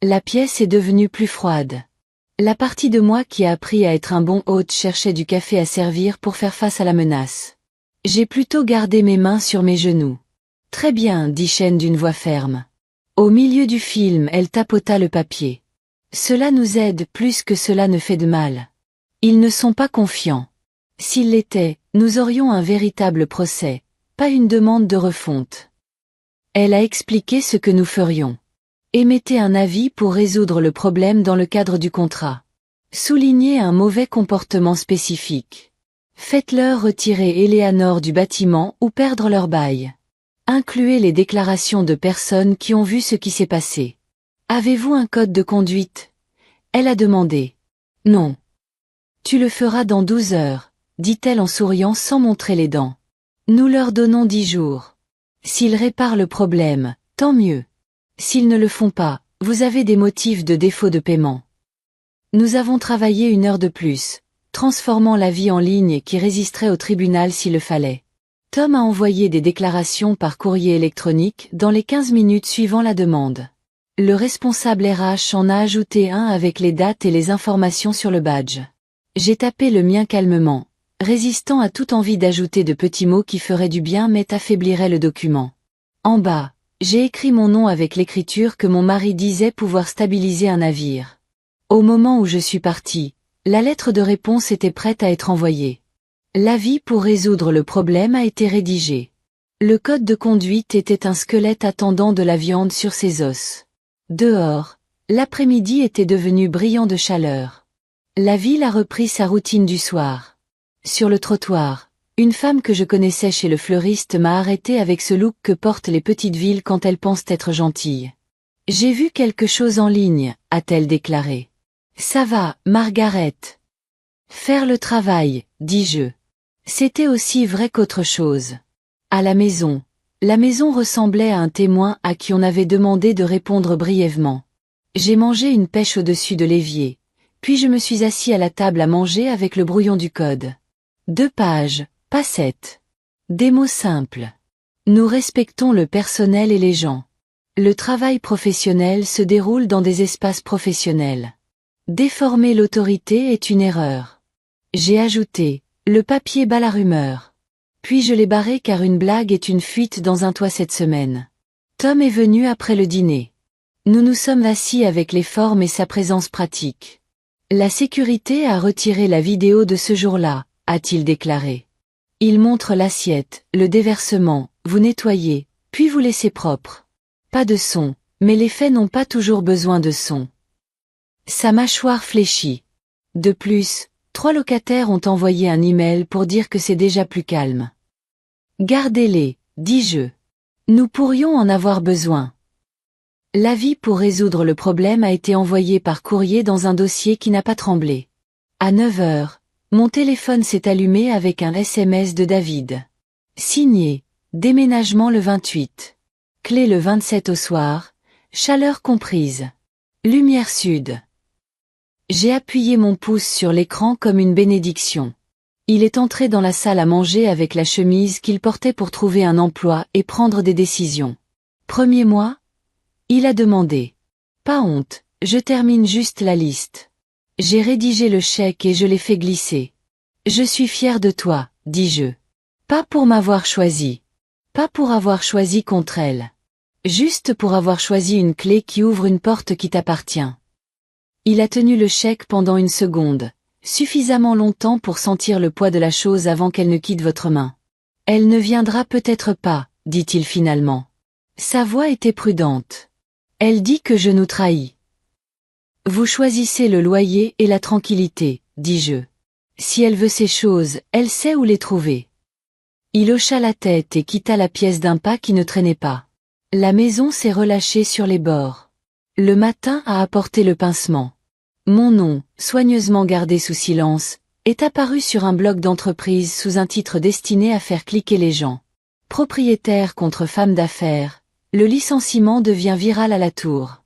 La pièce est devenue plus froide. La partie de moi qui a appris à être un bon hôte cherchait du café à servir pour faire face à la menace. J'ai plutôt gardé mes mains sur mes genoux. Très bien, dit Chen d'une voix ferme. Au milieu du film, elle tapota le papier. Cela nous aide plus que cela ne fait de mal. Ils ne sont pas confiants. S'ils l'étaient, nous aurions un véritable procès, pas une demande de refonte. Elle a expliqué ce que nous ferions. Émettez un avis pour résoudre le problème dans le cadre du contrat. Soulignez un mauvais comportement spécifique. Faites-leur retirer Eleanor du bâtiment ou perdre leur bail. Incluez les déclarations de personnes qui ont vu ce qui s'est passé. Avez-vous un code de conduite? Elle a demandé. Non. Tu le feras dans 12 heures, dit-elle en souriant sans montrer les dents. Nous leur donnons 10 jours. S'ils réparent le problème, tant mieux. S'ils ne le font pas, vous avez des motifs de défaut de paiement. Nous avons travaillé 1 heure de plus, transformant la vie en ligne qui résisterait au tribunal s'il le fallait. Tom a envoyé des déclarations par courrier électronique dans les 15 minutes suivant la demande. Le responsable RH en a ajouté un avec les dates et les informations sur le badge. J'ai tapé le mien calmement, résistant à toute envie d'ajouter de petits mots qui feraient du bien mais affaibliraient le document. En bas, j'ai écrit mon nom avec l'écriture que mon mari disait pouvoir stabiliser un navire. Au moment où je suis partie, la lettre de réponse était prête à être envoyée. L'avis pour résoudre le problème a été rédigé. Le code de conduite était un squelette attendant de la viande sur ses os. Dehors, l'après-midi était devenu brillant de chaleur. La ville a repris sa routine du soir. Sur le trottoir, une femme que je connaissais chez le fleuriste m'a arrêtée avec ce look que portent les petites villes quand elles pensent être gentilles. J'ai vu quelque chose en ligne, a-t-elle déclaré. Ça va, Margaret. Faire le travail, dis-je. C'était aussi vrai qu'autre chose. À la maison ressemblait à un témoin à qui on avait demandé de répondre brièvement. J'ai mangé une pêche au-dessus de l'évier, puis je me suis assis à la table à manger avec le brouillon du code. 2 pages, pas 7. Des mots simples. Nous respectons le personnel et les gens. Le travail professionnel se déroule dans des espaces professionnels. Déformer l'autorité est une erreur. J'ai ajouté, le papier bat la rumeur. Puis je l'ai barré car une blague est une fuite dans un toit cette semaine. Tom est venu après le dîner. Nous nous sommes assis avec les formes et sa présence pratique. La sécurité a retiré la vidéo de ce jour-là, a-t-il déclaré. Il montre l'assiette, le déversement, vous nettoyez, puis vous laissez propre. Pas de son, mais les faits n'ont pas toujours besoin de son. Sa mâchoire fléchit. De plus, 3 locataires ont envoyé un email pour dire que c'est déjà plus calme. Gardez-les, dis-je. Nous pourrions en avoir besoin. L'avis pour résoudre le problème a été envoyé par courrier dans un dossier qui n'a pas tremblé. À 9 heures, mon téléphone s'est allumé avec un SMS de David. Signé, déménagement le 28. Clé le 27 au soir, chaleur comprise. Lumière sud. J'ai appuyé mon pouce sur l'écran comme une bénédiction. Il est entré dans la salle à manger avec la chemise qu'il portait pour trouver un emploi et prendre des décisions. Premier mois? Il a demandé. Pas honte, je termine juste la liste. J'ai rédigé le chèque et je l'ai fait glisser. Je suis fier de toi, dis-je. Pas pour m'avoir choisi. Pas pour avoir choisi contre elle. Juste pour avoir choisi une clé qui ouvre une porte qui t'appartient. Il a tenu le chèque pendant 1 seconde, suffisamment longtemps pour sentir le poids de la chose avant qu'elle ne quitte votre main. Elle ne viendra peut-être pas, dit-il finalement. Sa voix était prudente. Elle dit que je nous trahis. Vous choisissez le loyer et la tranquillité, dis-je. Si elle veut ces choses, elle sait où les trouver. Il hocha la tête et quitta la pièce d'un pas qui ne traînait pas. La maison s'est relâchée sur les bords. Le matin a apporté le pincement. Mon nom, soigneusement gardé sous silence, est apparu sur un blog d'entreprise sous un titre destiné à faire cliquer les gens. Propriétaire contre femme d'affaires, le licenciement devient viral à la tour.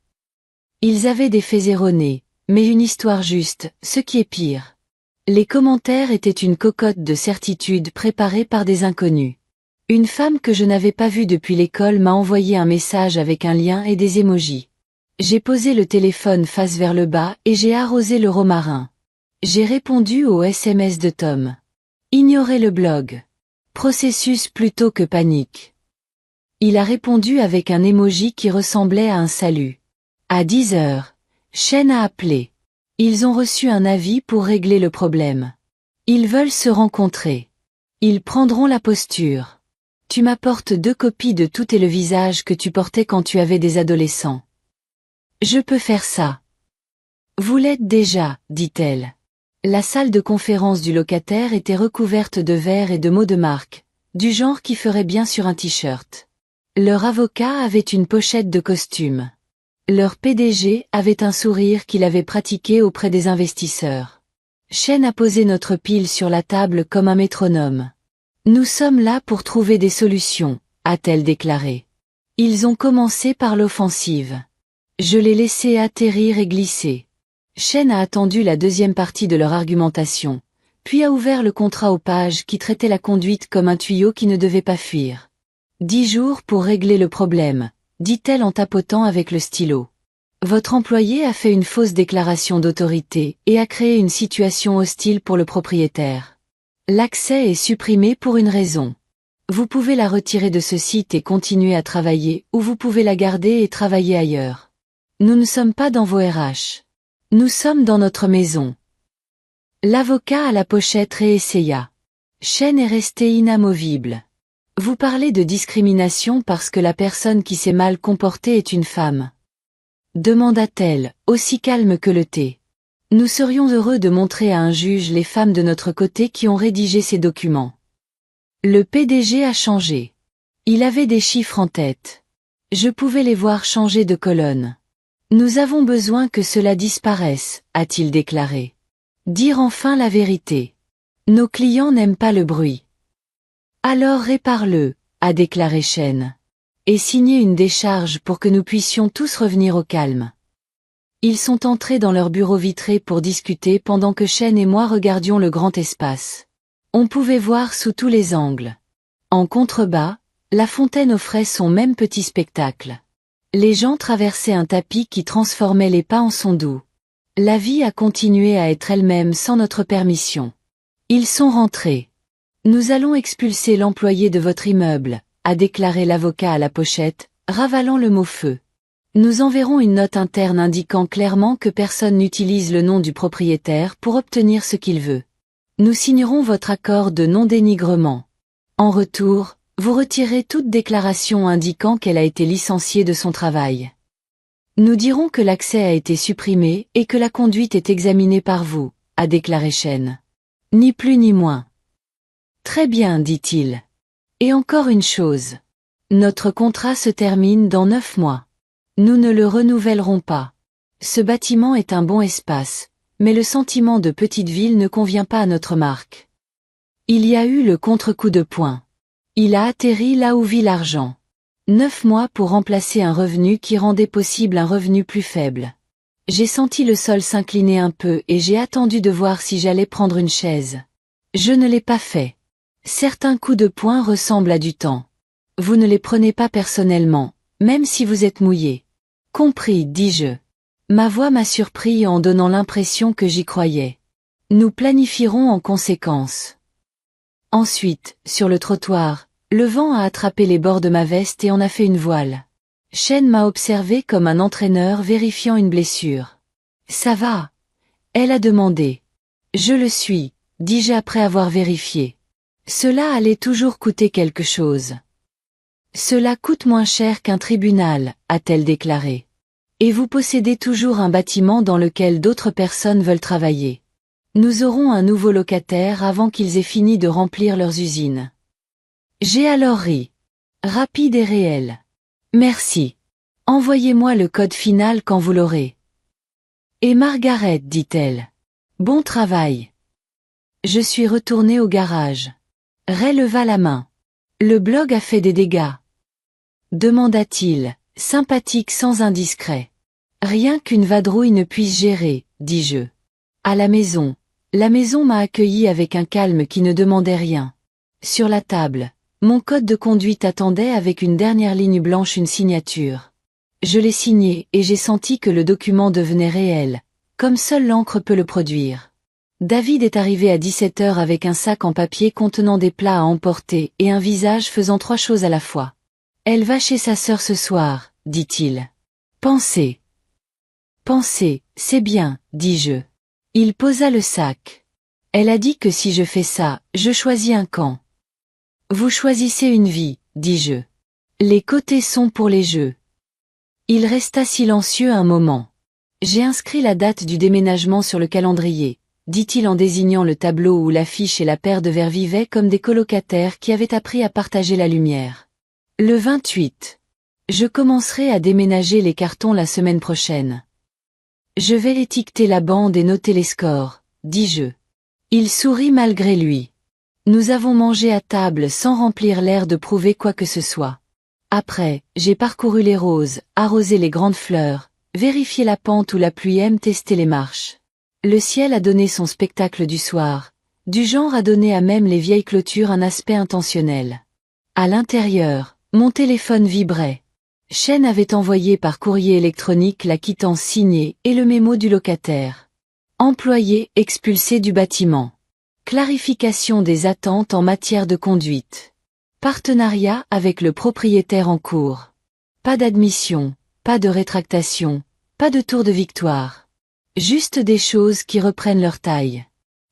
Ils avaient des faits erronés, mais une histoire juste, ce qui est pire. Les commentaires étaient une cocotte de certitude préparée par des inconnus. Une femme que je n'avais pas vue depuis l'école m'a envoyé un message avec un lien et des émojis. J'ai posé le téléphone face vers le bas et j'ai arrosé le romarin. J'ai répondu au SMS de Tom. Ignorez le blog. Processus plutôt que panique. Il a répondu avec un émoji qui ressemblait à un salut. À 10 heures, Shane a appelé. Ils ont reçu un avis pour régler le problème. Ils veulent se rencontrer. Ils prendront la posture. Tu m'apportes 2 copies de tout et le visage que tu portais quand tu avais des adolescents. Je peux faire ça. Vous l'êtes déjà, dit-elle. La salle de conférence du locataire était recouverte de verres et de mots de marque, du genre qui ferait bien sur un t-shirt. Leur avocat avait une pochette de costume. Leur PDG avait un sourire qu'il avait pratiqué auprès des investisseurs. Shane a posé notre pile sur la table comme un métronome. Nous sommes là pour trouver des solutions, a-t-elle déclaré. Ils ont commencé par l'offensive. Je l'ai laissé atterrir et glisser. Shane a attendu la deuxième partie de leur argumentation, puis a ouvert le contrat aux pages qui traitait la conduite comme un tuyau qui ne devait pas fuir. 10 jours pour régler le problème, dit-elle en tapotant avec le stylo. Votre employé a fait une fausse déclaration d'autorité et a créé une situation hostile pour le propriétaire. L'accès est supprimé pour une raison. Vous pouvez la retirer de ce site et continuer à travailler, ou vous pouvez la garder et travailler ailleurs. Nous ne sommes pas dans vos RH. Nous sommes dans notre maison. L'avocat à la pochette réessaya. Shane est resté inamovible. Vous parlez de discrimination parce que la personne qui s'est mal comportée est une femme. Demanda-t-elle, aussi calme que le thé. Nous serions heureux de montrer à un juge les femmes de notre côté qui ont rédigé ces documents. Le PDG a changé. Il avait des chiffres en tête. Je pouvais les voir changer de colonne. Nous avons besoin que cela disparaisse, a-t-il déclaré. Dire enfin la vérité. Nos clients n'aiment pas le bruit. Alors répare-le, a déclaré Shane. Et signez une décharge pour que nous puissions tous revenir au calme. Ils sont entrés dans leur bureau vitré pour discuter pendant que Shane et moi regardions le grand espace. On pouvait voir sous tous les angles. En contrebas, la fontaine offrait son même petit spectacle. Les gens traversaient un tapis qui transformait les pas en sons doux. La vie a continué à être elle-même sans notre permission. Ils sont rentrés. Nous allons expulser l'employé de votre immeuble, a déclaré l'avocat à la pochette, ravalant le mot feu. Nous enverrons une note interne indiquant clairement que personne n'utilise le nom du propriétaire pour obtenir ce qu'il veut. Nous signerons votre accord de non-dénigrement. En retour, vous retirez toute déclaration indiquant qu'elle a été licenciée de son travail. Nous dirons que l'accès a été supprimé et que la conduite est examinée par vous, a déclaré Shane. Ni plus ni moins. Très bien, dit-il. Et encore une chose. Notre contrat se termine dans 9 mois. Nous ne le renouvellerons pas. Ce bâtiment est un bon espace, mais le sentiment de petite ville ne convient pas à notre marque. Il y a eu le contre-coup de poing. Il a atterri là où vit l'argent. 9 mois pour remplacer un revenu qui rendait possible un revenu plus faible. J'ai senti le sol s'incliner un peu et j'ai attendu de voir si j'allais prendre une chaise. Je ne l'ai pas fait. Certains coups de poing ressemblent à du temps. Vous ne les prenez pas personnellement, même si vous êtes mouillé. Compris, dis-je. Ma voix m'a surpris en donnant l'impression que j'y croyais. Nous planifierons en conséquence. Ensuite, sur le trottoir, le vent a attrapé les bords de ma veste et en a fait une voile. Shane m'a observé comme un entraîneur vérifiant une blessure. Ça va? Elle a demandé. Je le suis, dis-je après avoir vérifié. Cela allait toujours coûter quelque chose. Cela coûte moins cher qu'un tribunal, a-t-elle déclaré. Et vous possédez toujours un bâtiment dans lequel d'autres personnes veulent travailler. Nous aurons un nouveau locataire avant qu'ils aient fini de remplir leurs usines. J'ai alors ri. Rapide et réel. Merci. Envoyez-moi le code final quand vous l'aurez. Et Margaret, dit-elle. Bon travail. Je suis retournée au garage. Ray leva la main. Le blog a fait des dégâts. Demanda-t-il, sympathique sans indiscret. Rien qu'une vadrouille ne puisse gérer, dis-je. À la maison m'a accueilli avec un calme qui ne demandait rien. Sur la table, mon code de conduite attendait avec une dernière ligne blanche une signature. Je l'ai signé et j'ai senti que le document devenait réel, comme seule l'encre peut le produire. David est arrivé à 17 heures avec un sac en papier contenant des plats à emporter et un visage faisant 3 choses à la fois. Elle va chez sa sœur ce soir, dit-il. Pensez, c'est bien, dis-je. Il posa le sac. Elle a dit que si je fais ça, je choisis un camp. Vous choisissez une vie, dis-je. Les côtés sont pour les jeux. Il resta silencieux un moment. J'ai inscrit la date du déménagement sur le calendrier, dit-il en désignant le tableau où l'affiche et la paire de verres vivaient comme des colocataires qui avaient appris à partager la lumière. Le 28. Je commencerai à déménager les cartons la semaine prochaine. Je vais étiqueter la bande et noter les scores, dis-je. Il sourit malgré lui. Nous avons mangé à table sans remplir l'air de prouver quoi que ce soit. Après, j'ai parcouru les roses, arrosé les grandes fleurs, vérifié la pente où la pluie aime tester les marches. Le ciel a donné son spectacle du soir, du genre à donner à même les vieilles clôtures un aspect intentionnel. À l'intérieur, mon téléphone vibrait. Chen avait envoyé par courrier électronique la quittance signée et le mémo du locataire. Employé expulsé du bâtiment. Clarification des attentes en matière de conduite. Partenariat avec le propriétaire en cours. Pas d'admission, pas de rétractation, pas de tour de victoire. Juste des choses qui reprennent leur taille.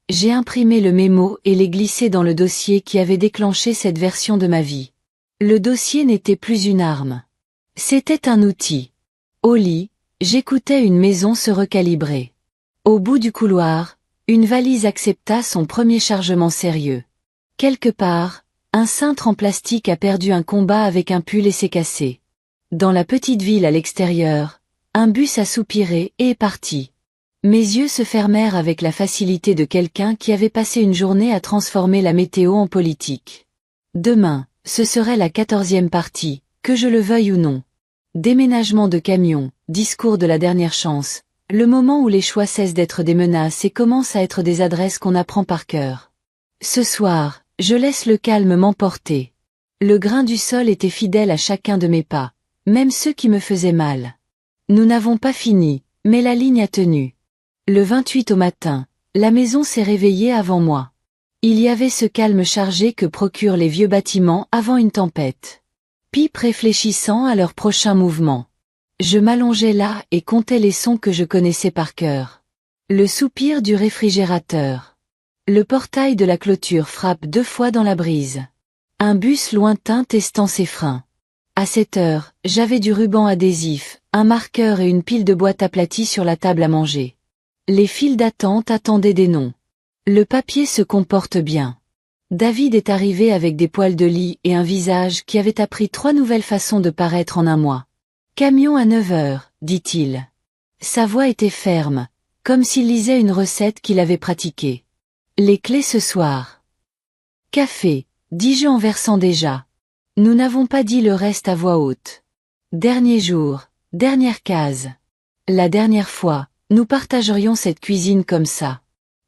J'ai imprimé le mémo et l'ai glissé dans le dossier qui avait déclenché cette version de ma vie. Le dossier n'était plus une arme. C'était un outil. Au lit, j'écoutais une maison se recalibrer. Au bout du couloir, une valise accepta son premier chargement sérieux. Quelque part, un cintre en plastique a perdu un combat avec un pull et s'est cassé. Dans la petite ville à l'extérieur, un bus a soupiré et est parti. Mes yeux se fermèrent avec la facilité de quelqu'un qui avait passé une journée à transformer la météo en politique. Demain, ce serait la 14e partie, que je le veuille ou non. Déménagement de camion, discours de la dernière chance, le moment où les choix cessent d'être des menaces et commencent à être des adresses qu'on apprend par cœur. Ce soir, je laisse le calme m'emporter. Le grain du sol était fidèle à chacun de mes pas, même ceux qui me faisaient mal. Nous n'avons pas fini, mais la ligne a tenu. Le 28 au matin, la maison s'est réveillée avant moi. Il y avait ce calme chargé que procurent les vieux bâtiments avant une tempête. Pipe réfléchissant à leur prochain mouvement. Je m'allongeais là et comptais les sons que je connaissais par cœur. Le soupir du réfrigérateur. Le portail de la clôture frappe 2 fois dans la brise. Un bus lointain testant ses freins. À 7 heures, j'avais du ruban adhésif, un marqueur et une pile de boîtes aplaties sur la table à manger. Les files d'attente attendaient des noms. Le papier se comporte bien. David est arrivé avec des poils de lit et un visage qui avait appris 3 nouvelles façons de paraître en un mois. Camion à 9 heures, dit-il. Sa voix était ferme, comme s'il lisait une recette qu'il avait pratiquée. Les clés ce soir. Café, dis-je en versant déjà. Nous n'avons pas dit le reste à voix haute. Dernier jour, dernière case. La dernière fois, nous partagerions cette cuisine comme ça.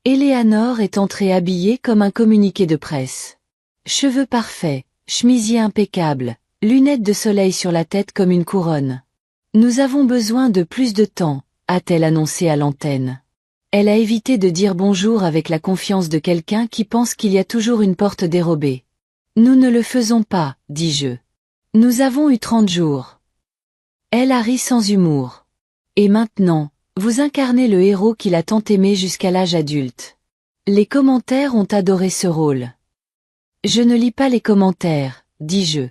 Éléanore est entrée habillée comme un communiqué de presse. Cheveux parfaits, chemisier impeccable, lunettes de soleil sur la tête comme une couronne. Nous avons besoin de plus de temps, a-t-elle annoncé à l'antenne. Elle a évité de dire bonjour avec la confiance de quelqu'un qui pense qu'il y a toujours une porte dérobée. Nous ne le faisons pas, dis-je. Nous avons eu 30 jours. Elle a ri sans humour. Et maintenant, vous incarnez le héros qu'il a tant aimé jusqu'à l'âge adulte. Les commentaires ont adoré ce rôle. Je ne lis pas les commentaires, dis-je.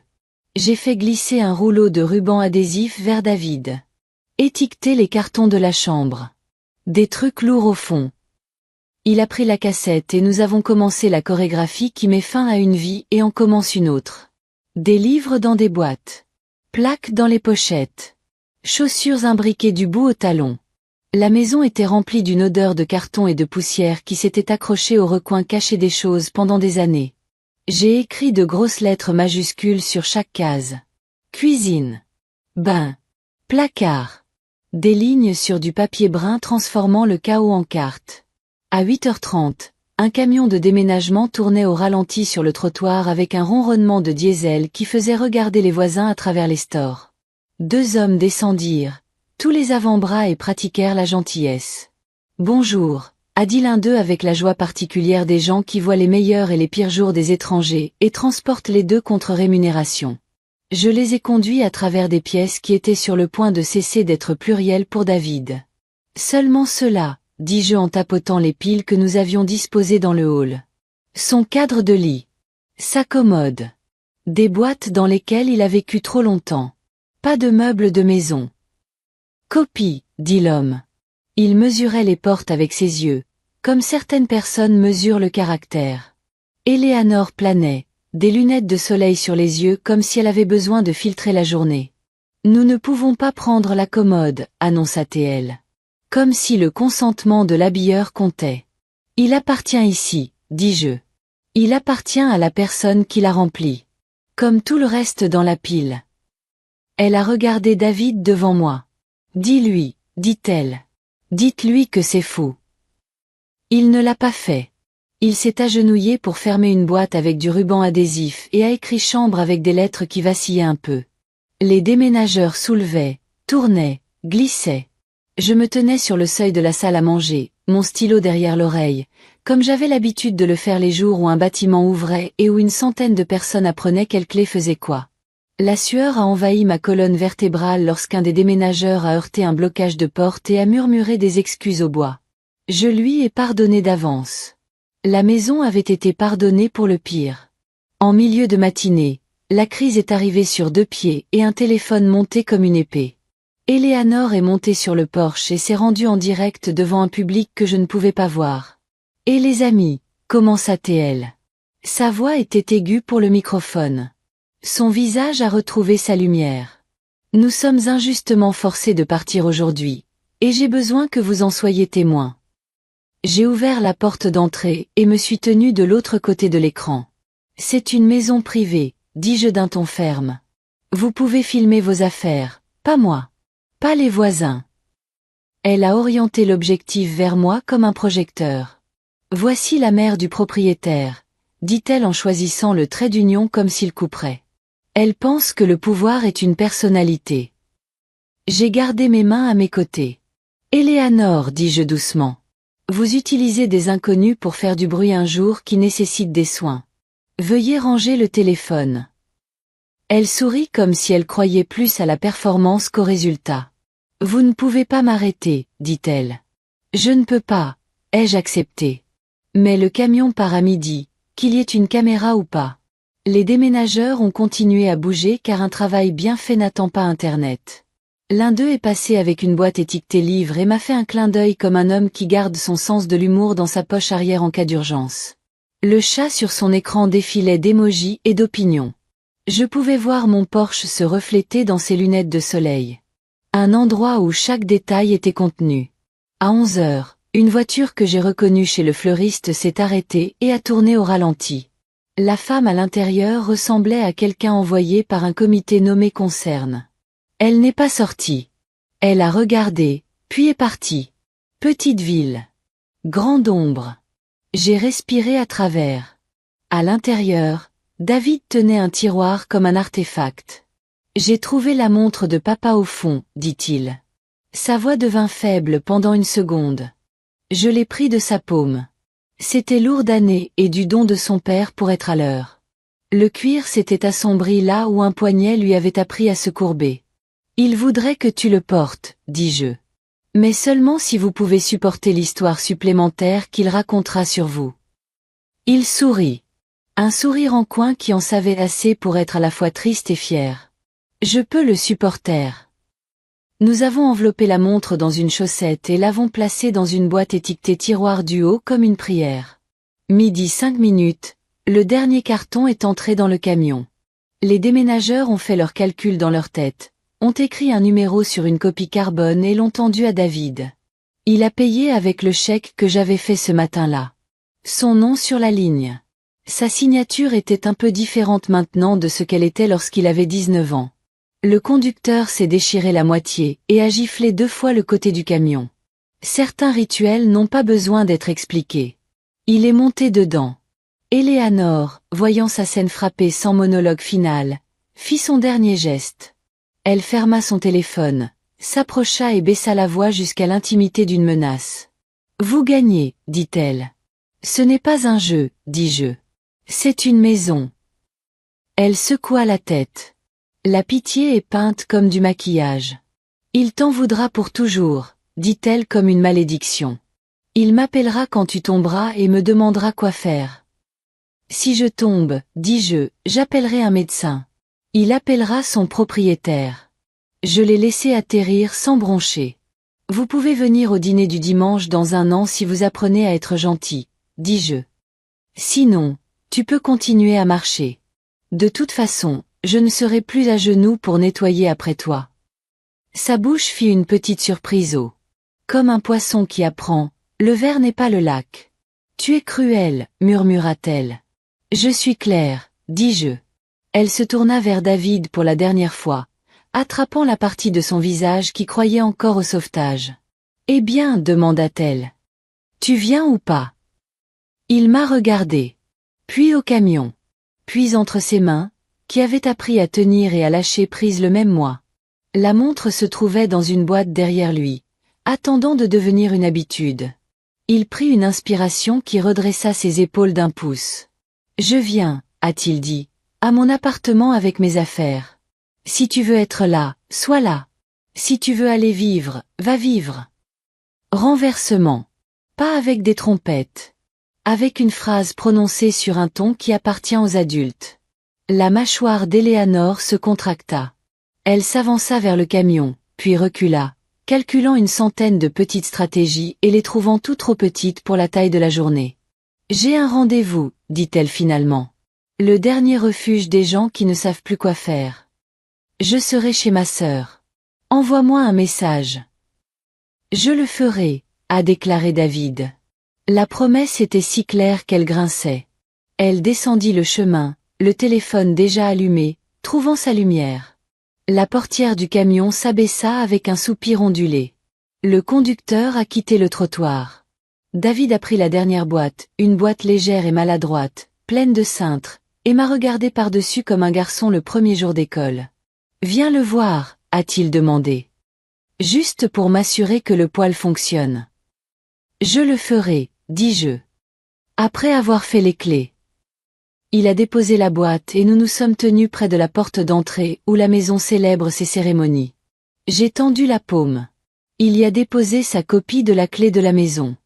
J'ai fait glisser un rouleau de ruban adhésif vers David. Étiqueter les cartons de la chambre. Des trucs lourds au fond. Il a pris la cassette et nous avons commencé la chorégraphie qui met fin à une vie et en commence une autre. Des livres dans des boîtes. Plaques dans les pochettes. Chaussures imbriquées du bout au talon. La maison était remplie d'une odeur de carton et de poussière qui s'était accrochée au recoin caché des choses pendant des années. J'ai écrit de grosses lettres majuscules sur chaque case. Cuisine. Bain. Placard. Des lignes sur du papier brun transformant le chaos en carte. À 8h30, un camion de déménagement tournait au ralenti sur le trottoir avec un ronronnement de diesel qui faisait regarder les voisins à travers les stores. 2 hommes descendirent, tous les avant-bras et pratiquèrent la gentillesse. Bonjour, a dit l'un d'eux avec la joie particulière des gens qui voient les meilleurs et les pires jours des étrangers et transportent les deux contre rémunération. Je les ai conduits à travers des pièces qui étaient sur le point de cesser d'être plurielles pour David. Seulement cela, dis-je en tapotant les piles que nous avions disposées dans le hall. Son cadre de lit. Sa commode. Des boîtes dans lesquelles il a vécu trop longtemps. Pas de meubles de maison. Copie, dit l'homme. Il mesurait les portes avec ses yeux, comme certaines personnes mesurent le caractère. Eleanor planait, des lunettes de soleil sur les yeux comme si elle avait besoin de filtrer la journée. Nous ne pouvons pas prendre la commode, annonça-t-elle. Comme si le consentement de l'habilleur comptait. Il appartient ici, dis-je. Il appartient à la personne qui l'a rempli. Comme tout le reste dans la pile. Elle a regardé David devant moi. Dis-lui, dit-elle. Dites-lui que c'est fou. Il ne l'a pas fait. Il s'est agenouillé pour fermer une boîte avec du ruban adhésif et a écrit chambre avec des lettres qui vacillaient un peu. Les déménageurs soulevaient, tournaient, glissaient. Je me tenais sur le seuil de la salle à manger, mon stylo derrière l'oreille, comme j'avais l'habitude de le faire les jours où un bâtiment ouvrait et où une centaine de personnes apprenaient quelle clé faisait quoi. La sueur a envahi ma colonne vertébrale lorsqu'un des déménageurs a heurté un blocage de porte et a murmuré des excuses au bois. Je lui ai pardonné d'avance. La maison avait été pardonnée pour le pire. En milieu de matinée, la crise est arrivée sur 2 pieds et un téléphone monté comme une épée. Eleanor est montée sur le porche et s'est rendue en direct devant un public que je ne pouvais pas voir. « Et les amis » commença-t-elle. Sa voix était aiguë pour le microphone. Son visage a retrouvé sa lumière. « Nous sommes injustement forcés de partir aujourd'hui, et j'ai besoin que vous en soyez témoins. » J'ai ouvert la porte d'entrée et me suis tenu de l'autre côté de l'écran. « C'est une maison privée » dis-je d'un ton ferme. « Vous pouvez filmer vos affaires, pas moi. Pas les voisins. » Elle a orienté l'objectif vers moi comme un projecteur. « Voici la mère du propriétaire » dit-elle en choisissant le trait d'union comme s'il couperait. Elle pense que le pouvoir est une personnalité. J'ai gardé mes mains à mes côtés. « Eleanor, dis-je doucement. Vous utilisez des inconnus pour faire du bruit un jour qui nécessite des soins. Veuillez ranger le téléphone. » Elle sourit comme si elle croyait plus à la performance qu'au résultat. « Vous ne pouvez pas m'arrêter, dit-elle. »« Je ne peux pas, ai-je accepté. Mais le camion part à midi, qu'il y ait une caméra ou pas. » Les déménageurs ont continué à bouger car un travail bien fait n'attend pas Internet. L'un d'eux est passé avec une boîte étiquetée livre et m'a fait un clin d'œil comme un homme qui garde son sens de l'humour dans sa poche arrière en cas d'urgence. Le chat sur son écran défilait d'émojis et d'opinions. Je pouvais voir mon Porsche se refléter dans ses lunettes de soleil. Un endroit où chaque détail était contenu. À 11h, une voiture que j'ai reconnue chez le fleuriste s'est arrêtée et a tourné au ralenti. La femme à l'intérieur ressemblait à quelqu'un envoyé par un comité nommé Concerne. Elle n'est pas sortie. Elle a regardé, puis est partie. Petite ville. Grande ombre. J'ai respiré à travers. À l'intérieur, David tenait un tiroir comme un artefact. « J'ai trouvé la montre de papa au fond, dit-il. » Sa voix devint faible pendant une seconde. Je l'ai pris de sa paume. C'était lourd d'années et du don de son père pour être à l'heure. Le cuir s'était assombri là où un poignet lui avait appris à se courber. « Il voudrait que tu le portes, dis-je. Mais seulement si vous pouvez supporter l'histoire supplémentaire qu'il racontera sur vous. » Il sourit. Un sourire en coin qui en savait assez pour être à la fois triste et fier. « Je peux le supporter. » Nous avons enveloppé la montre dans une chaussette et l'avons placée dans une boîte étiquetée tiroir du haut comme une prière. Midi 5 minutes, le dernier carton est entré dans le camion. Les déménageurs ont fait leurs calculs dans leur tête, ont écrit un numéro sur une copie carbone et l'ont tendu à David. Il a payé avec le chèque que j'avais fait ce matin-là. Son nom sur la ligne. Sa signature était un peu différente maintenant de ce qu'elle était lorsqu'il avait 19 ans. Le conducteur s'est déchiré la moitié et a giflé 2 fois le côté du camion. Certains rituels n'ont pas besoin d'être expliqués. Il est monté dedans. Eleanor, voyant sa scène frappée sans monologue final, fit son dernier geste. Elle ferma son téléphone, s'approcha et baissa la voix jusqu'à l'intimité d'une menace. « Vous gagnez, dit-elle. »« Ce n'est pas un jeu, dis-je. C'est une maison. » Elle secoua la tête. La pitié est peinte comme du maquillage. « Il t'en voudra pour toujours, » dit-elle comme une malédiction. « Il m'appellera quand tu tomberas et me demandera quoi faire. »« Si je tombe, dis-je, j'appellerai un médecin. Il appellera son propriétaire. » Je l'ai laissé atterrir sans broncher. « Vous pouvez venir au dîner du dimanche dans 1 an si vous apprenez à être gentil, dis-je. Sinon, tu peux continuer à marcher. De toute façon, je ne serai plus à genoux pour nettoyer après toi. » Sa bouche fit une petite surprise au. Comme un poisson qui apprend, le ver n'est pas le lac. « Tu es cruel, murmura-t-elle. »« Je suis claire, dis-je. » Elle se tourna vers David pour la dernière fois, attrapant la partie de son visage qui croyait encore au sauvetage. « Eh bien, demanda-t-elle. Tu viens ou pas? » Il m'a regardé. Puis au camion. Puis entre ses mains, qui avaient appris à tenir et à lâcher prise le même mois. La montre se trouvait dans une boîte derrière lui, attendant de devenir une habitude. Il prit une inspiration qui redressa ses épaules d'1 pouce. « Je viens, a-t-il dit, à mon appartement avec mes affaires. Si tu veux être là, sois là. Si tu veux aller vivre, va vivre. » Renversement. Pas avec des trompettes. Avec une phrase prononcée sur un ton qui appartient aux adultes. La mâchoire d'Eleanor se contracta. Elle s'avança vers le camion, puis recula, calculant une centaine de petites stratégies et les trouvant toutes trop petites pour la taille de la journée. « J'ai un rendez-vous, » dit-elle finalement. « Le dernier refuge des gens qui ne savent plus quoi faire. Je serai chez ma sœur. Envoie-moi un message. »« Je le ferai, » a déclaré David. La promesse était si claire qu'elle grinçait. Elle descendit le chemin, le téléphone déjà allumé, trouvant sa lumière. La portière du camion s'abaissa avec un soupir ondulé. Le conducteur a quitté le trottoir. David a pris la dernière boîte, une boîte légère et maladroite, pleine de cintres, et m'a regardé par-dessus comme un garçon le premier jour d'école. « Viens le voir, » a-t-il demandé. « Juste pour m'assurer que le poêle fonctionne. »« Je le ferai, » dis-je. Après avoir fait les clés. Il a déposé la boîte et nous nous sommes tenus près de la porte d'entrée où la maison célèbre ses cérémonies. J'ai tendu la paume. Il y a déposé sa copie de la clé de la maison.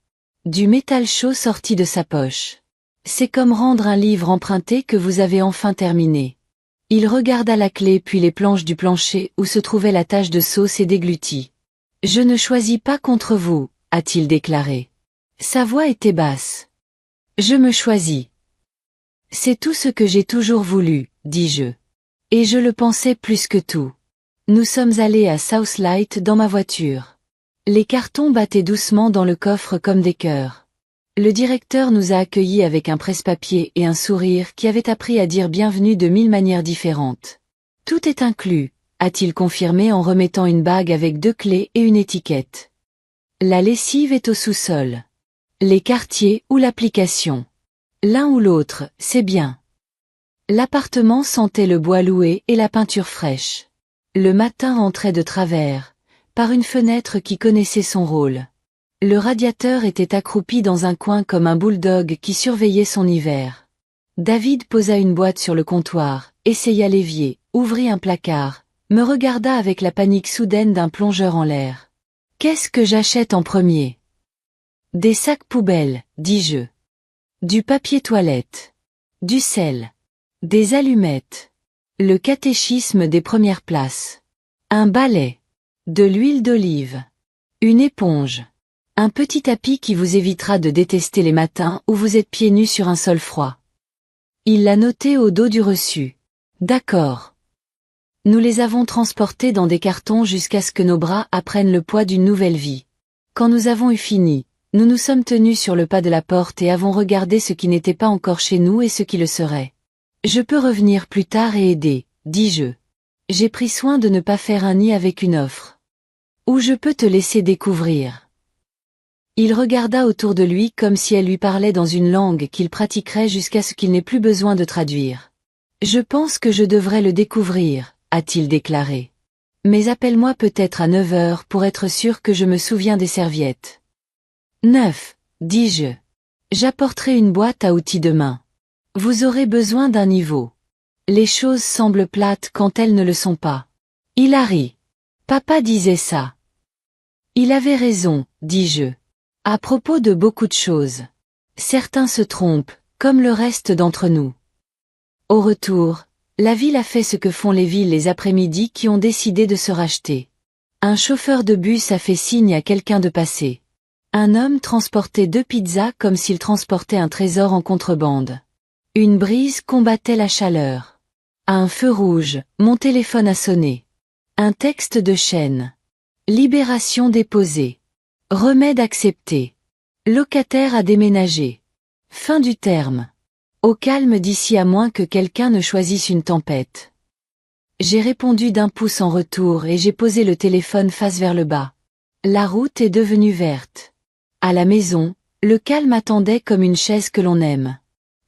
Du métal chaud sorti de sa poche. C'est comme rendre un livre emprunté que vous avez enfin terminé. Il regarda la clé puis les planches du plancher où se trouvait la tache de sauce et déglutit. « Je ne choisis pas contre vous, » a-t-il déclaré. Sa voix était basse. « Je me choisis. C'est tout ce que j'ai toujours voulu, dis-je. Et je le pensais plus que tout. » Nous sommes allés à Southlight dans ma voiture. Les cartons battaient doucement dans le coffre comme des cœurs. Le directeur nous a accueillis avec un presse-papier et un sourire qui avait appris à dire bienvenue de 1000 manières différentes. « Tout est inclus », a-t-il confirmé en remettant une bague avec 2 clés et une étiquette. « La lessive est au sous-sol. Les quartiers ou l'application. L'un ou l'autre, c'est bien. » L'appartement sentait le bois loué et la peinture fraîche. Le matin rentrait de travers, par une fenêtre qui connaissait son rôle. Le radiateur était accroupi dans un coin comme un bulldog qui surveillait son hiver. David posa une boîte sur le comptoir, essaya l'évier, ouvrit un placard, me regarda avec la panique soudaine d'un plongeur en l'air. « Qu'est-ce que j'achète en premier ? » « Des sacs poubelles, dis-je. Du papier toilette. Du sel. Des allumettes. Le catéchisme des premières places. Un balai. De l'huile d'olive. Une éponge. Un petit tapis qui vous évitera de détester les matins où vous êtes pieds nus sur un sol froid. » Il l'a noté au dos du reçu. D'accord. Nous les avons transportés dans des cartons jusqu'à ce que nos bras apprennent le poids d'une nouvelle vie. Quand nous avons eu fini, nous nous sommes tenus sur le pas de la porte et avons regardé ce qui n'était pas encore chez nous et ce qui le serait. Je peux revenir plus tard et aider, dis-je. J'ai pris soin de ne pas faire un nid avec une offre. Ou je peux te laisser découvrir. Il regarda autour de lui comme si elle lui parlait dans une langue qu'il pratiquerait jusqu'à ce qu'il n'ait plus besoin de traduire. Je pense que je devrais le découvrir, a-t-il déclaré. Mais appelle-moi peut-être à 9 heures pour être sûr que je me souviens des serviettes. 9, dis-je. J'apporterai une boîte à outils demain. Vous aurez besoin d'un niveau. Les choses semblent plates quand elles ne le sont pas. Il a ri. Papa disait ça. Il avait raison, dis-je. À propos de beaucoup de choses. Certains se trompent, comme le reste d'entre nous. Au retour, la ville a fait ce que font les villes les après-midi qui ont décidé de se racheter. Un chauffeur de bus a fait signe à quelqu'un de passer. Un homme transportait 2 pizzas comme s'il transportait un trésor en contrebande. Une brise combattait la chaleur. À un feu rouge, mon téléphone a sonné. Un texte de chaîne. Libération déposée. Remède accepté. Locataire a déménagé. Fin du terme. Au calme d'ici à moins que quelqu'un ne choisisse une tempête. J'ai répondu d'un pouce en retour et j'ai posé le téléphone face vers le bas. La route est devenue verte. À la maison, le calme attendait comme une chaise que l'on aime.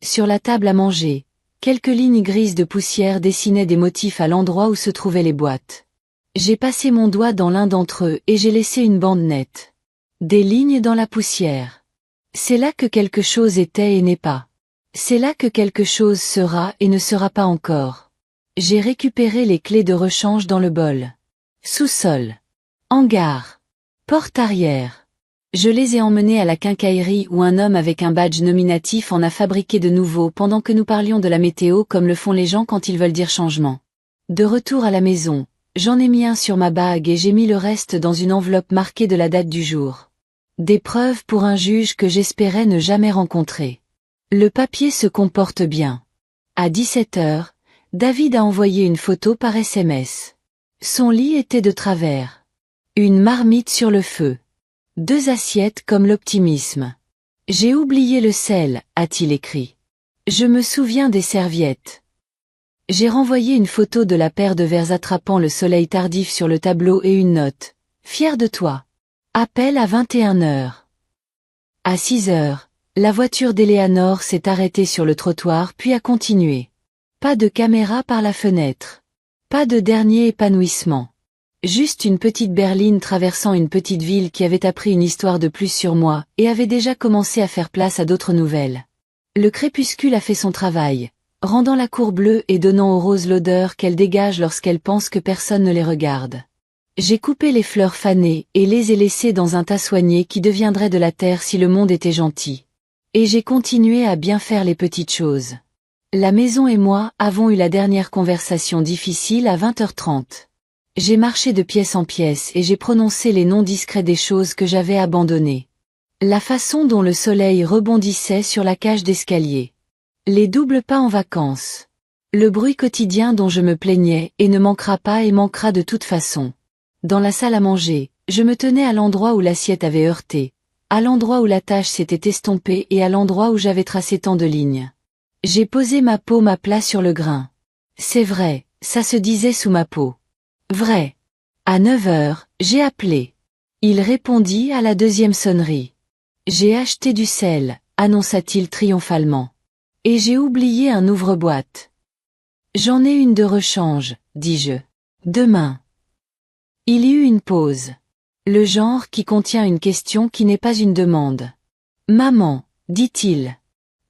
Sur la table à manger, quelques lignes grises de poussière dessinaient des motifs à l'endroit où se trouvaient les boîtes. J'ai passé mon doigt dans l'un d'entre eux et j'ai laissé une bande nette. Des lignes dans la poussière. C'est là que quelque chose était et n'est pas. C'est là que quelque chose sera et ne sera pas encore. J'ai récupéré les clés de rechange dans le bol. Sous-sol. Hangar. Porte arrière. Je les ai emmenés à la quincaillerie où un homme avec un badge nominatif en a fabriqué de nouveaux pendant que nous parlions de la météo comme le font les gens quand ils veulent dire changement. De retour à la maison, j'en ai mis un sur ma bague et j'ai mis le reste dans une enveloppe marquée de la date du jour. Des preuves pour un juge que j'espérais ne jamais rencontrer. Le papier se comporte bien. À 17 heures, David a envoyé une photo par SMS. Son lit était de travers. Une marmite sur le feu. 2 assiettes comme l'optimisme. J'ai oublié le sel, a-t-il écrit. Je me souviens des serviettes. J'ai renvoyé une photo de la paire de verres attrapant le soleil tardif sur le tableau et une note. Fier de toi. Appel à 21 heures. À 6 heures, la voiture d'Eleanor s'est arrêtée sur le trottoir puis a continué. Pas de caméra par la fenêtre. Pas de dernier épanouissement. Juste une petite berline traversant une petite ville qui avait appris une histoire de plus sur moi et avait déjà commencé à faire place à d'autres nouvelles. Le crépuscule a fait son travail, rendant la cour bleue et donnant aux roses l'odeur qu'elles dégagent lorsqu'elles pensent que personne ne les regarde. J'ai coupé les fleurs fanées et les ai laissées dans un tas soigné qui deviendrait de la terre si le monde était gentil. Et j'ai continué à bien faire les petites choses. La maison et moi avons eu la dernière conversation difficile à 20h30. J'ai marché de pièce en pièce et j'ai prononcé les noms discrets des choses que j'avais abandonnées. La façon dont le soleil rebondissait sur la cage d'escalier. Les doubles pas en vacances. Le bruit quotidien dont je me plaignais et ne manquera pas et manquera de toute façon. Dans la salle à manger, je me tenais à l'endroit où l'assiette avait heurté, à l'endroit où la tache s'était estompée et à l'endroit où j'avais tracé tant de lignes. J'ai posé ma paume à plat sur le grain. C'est vrai, ça se disait sous ma peau. Vrai. À 9 heures, j'ai appelé. Il répondit à la deuxième sonnerie. J'ai acheté du sel, annonça-t-il triomphalement. Et j'ai oublié un ouvre-boîte. J'en ai une de rechange, dis-je. Demain. Il y eut une pause. Le genre qui contient une question qui n'est pas une demande. Maman, dit-il.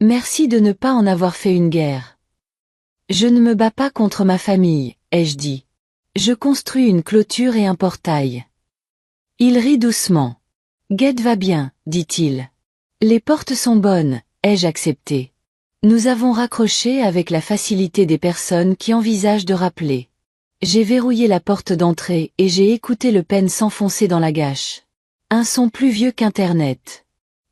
Merci de ne pas en avoir fait une guerre. Je ne me bats pas contre ma famille, ai-je dit. Je construis une clôture et un portail. Il rit doucement. Guette va bien, dit-il. Les portes sont bonnes, ai-je accepté. Nous avons raccroché avec la facilité des personnes qui envisagent de rappeler. J'ai verrouillé la porte d'entrée et j'ai écouté le pêne s'enfoncer dans la gâche. Un son plus vieux qu'Internet.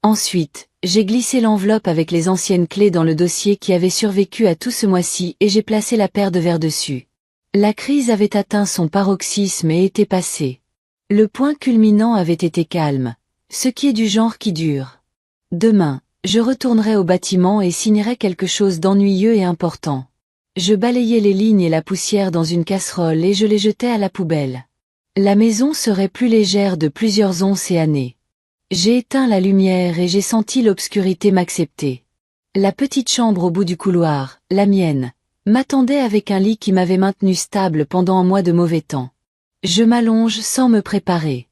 Ensuite, j'ai glissé l'enveloppe avec les anciennes clés dans le dossier qui avait survécu à tout ce mois-ci et j'ai placé la paire de verres dessus. La crise avait atteint son paroxysme et était passée. Le point culminant avait été calme, ce qui est du genre qui dure. Demain, je retournerai au bâtiment et signerai quelque chose d'ennuyeux et important. Je balayai les lignes et la poussière dans une casserole et je les jetai à la poubelle. La maison serait plus légère de plusieurs onces et années. J'ai éteint la lumière et j'ai senti l'obscurité m'accepter. La petite chambre au bout du couloir, la mienne, m'attendait avec un lit qui m'avait maintenu stable pendant un mois de mauvais temps. Je m'allonge sans me préparer.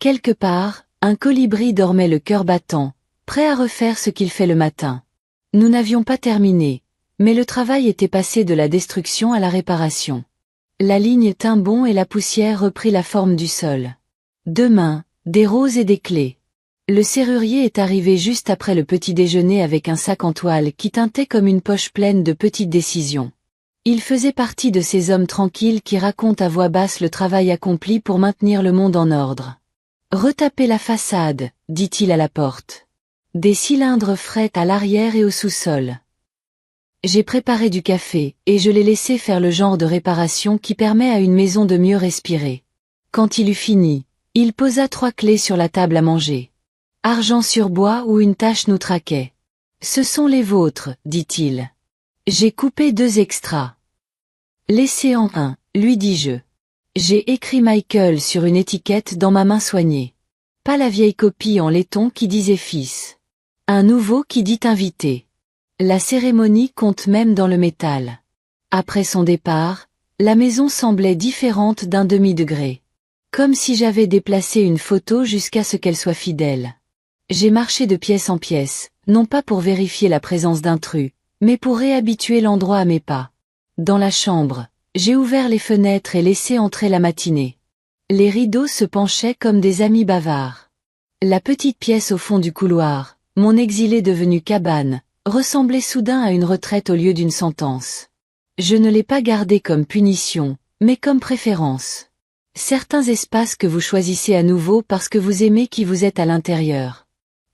Quelque part, un colibri dormait le cœur battant, prêt à refaire ce qu'il fait le matin. Nous n'avions pas terminé, mais le travail était passé de la destruction à la réparation. La ligne tint bon et la poussière reprit la forme du sol. Demain, des roses et des clés. Le serrurier est arrivé juste après le petit déjeuner avec un sac en toile qui tintait comme une poche pleine de petites décisions. Il faisait partie de ces hommes tranquilles qui racontent à voix basse le travail accompli pour maintenir le monde en ordre. « Retapez la façade », dit-il à la porte. Des cylindres frais à l'arrière et au sous-sol. J'ai préparé du café, et je l'ai laissé faire le genre de réparation qui permet à une maison de mieux respirer. Quand il eut fini, il posa 3 clés sur la table à manger. Argent sur bois ou une tache nous traquait. Ce sont les vôtres, dit-il. J'ai coupé 2 extras. Laissez en un, lui dis-je. J'ai écrit Michael sur une étiquette dans ma main soignée. Pas la vieille copie en laiton qui disait fils. Un nouveau qui dit invité. La cérémonie compte même dans le métal. Après son départ, la maison semblait différente d'un demi-degré. Comme si j'avais déplacé une photo jusqu'à ce qu'elle soit fidèle. J'ai marché de pièce en pièce, non pas pour vérifier la présence d'intrus, mais pour réhabituer l'endroit à mes pas. Dans la chambre, j'ai ouvert les fenêtres et laissé entrer la matinée. Les rideaux se penchaient comme des amis bavards. La petite pièce au fond du couloir, mon exilé devenu cabane, ressemblait soudain à une retraite au lieu d'une sentence. Je ne l'ai pas gardé comme punition, mais comme préférence. Certains espaces que vous choisissez à nouveau parce que vous aimez qui vous êtes à l'intérieur.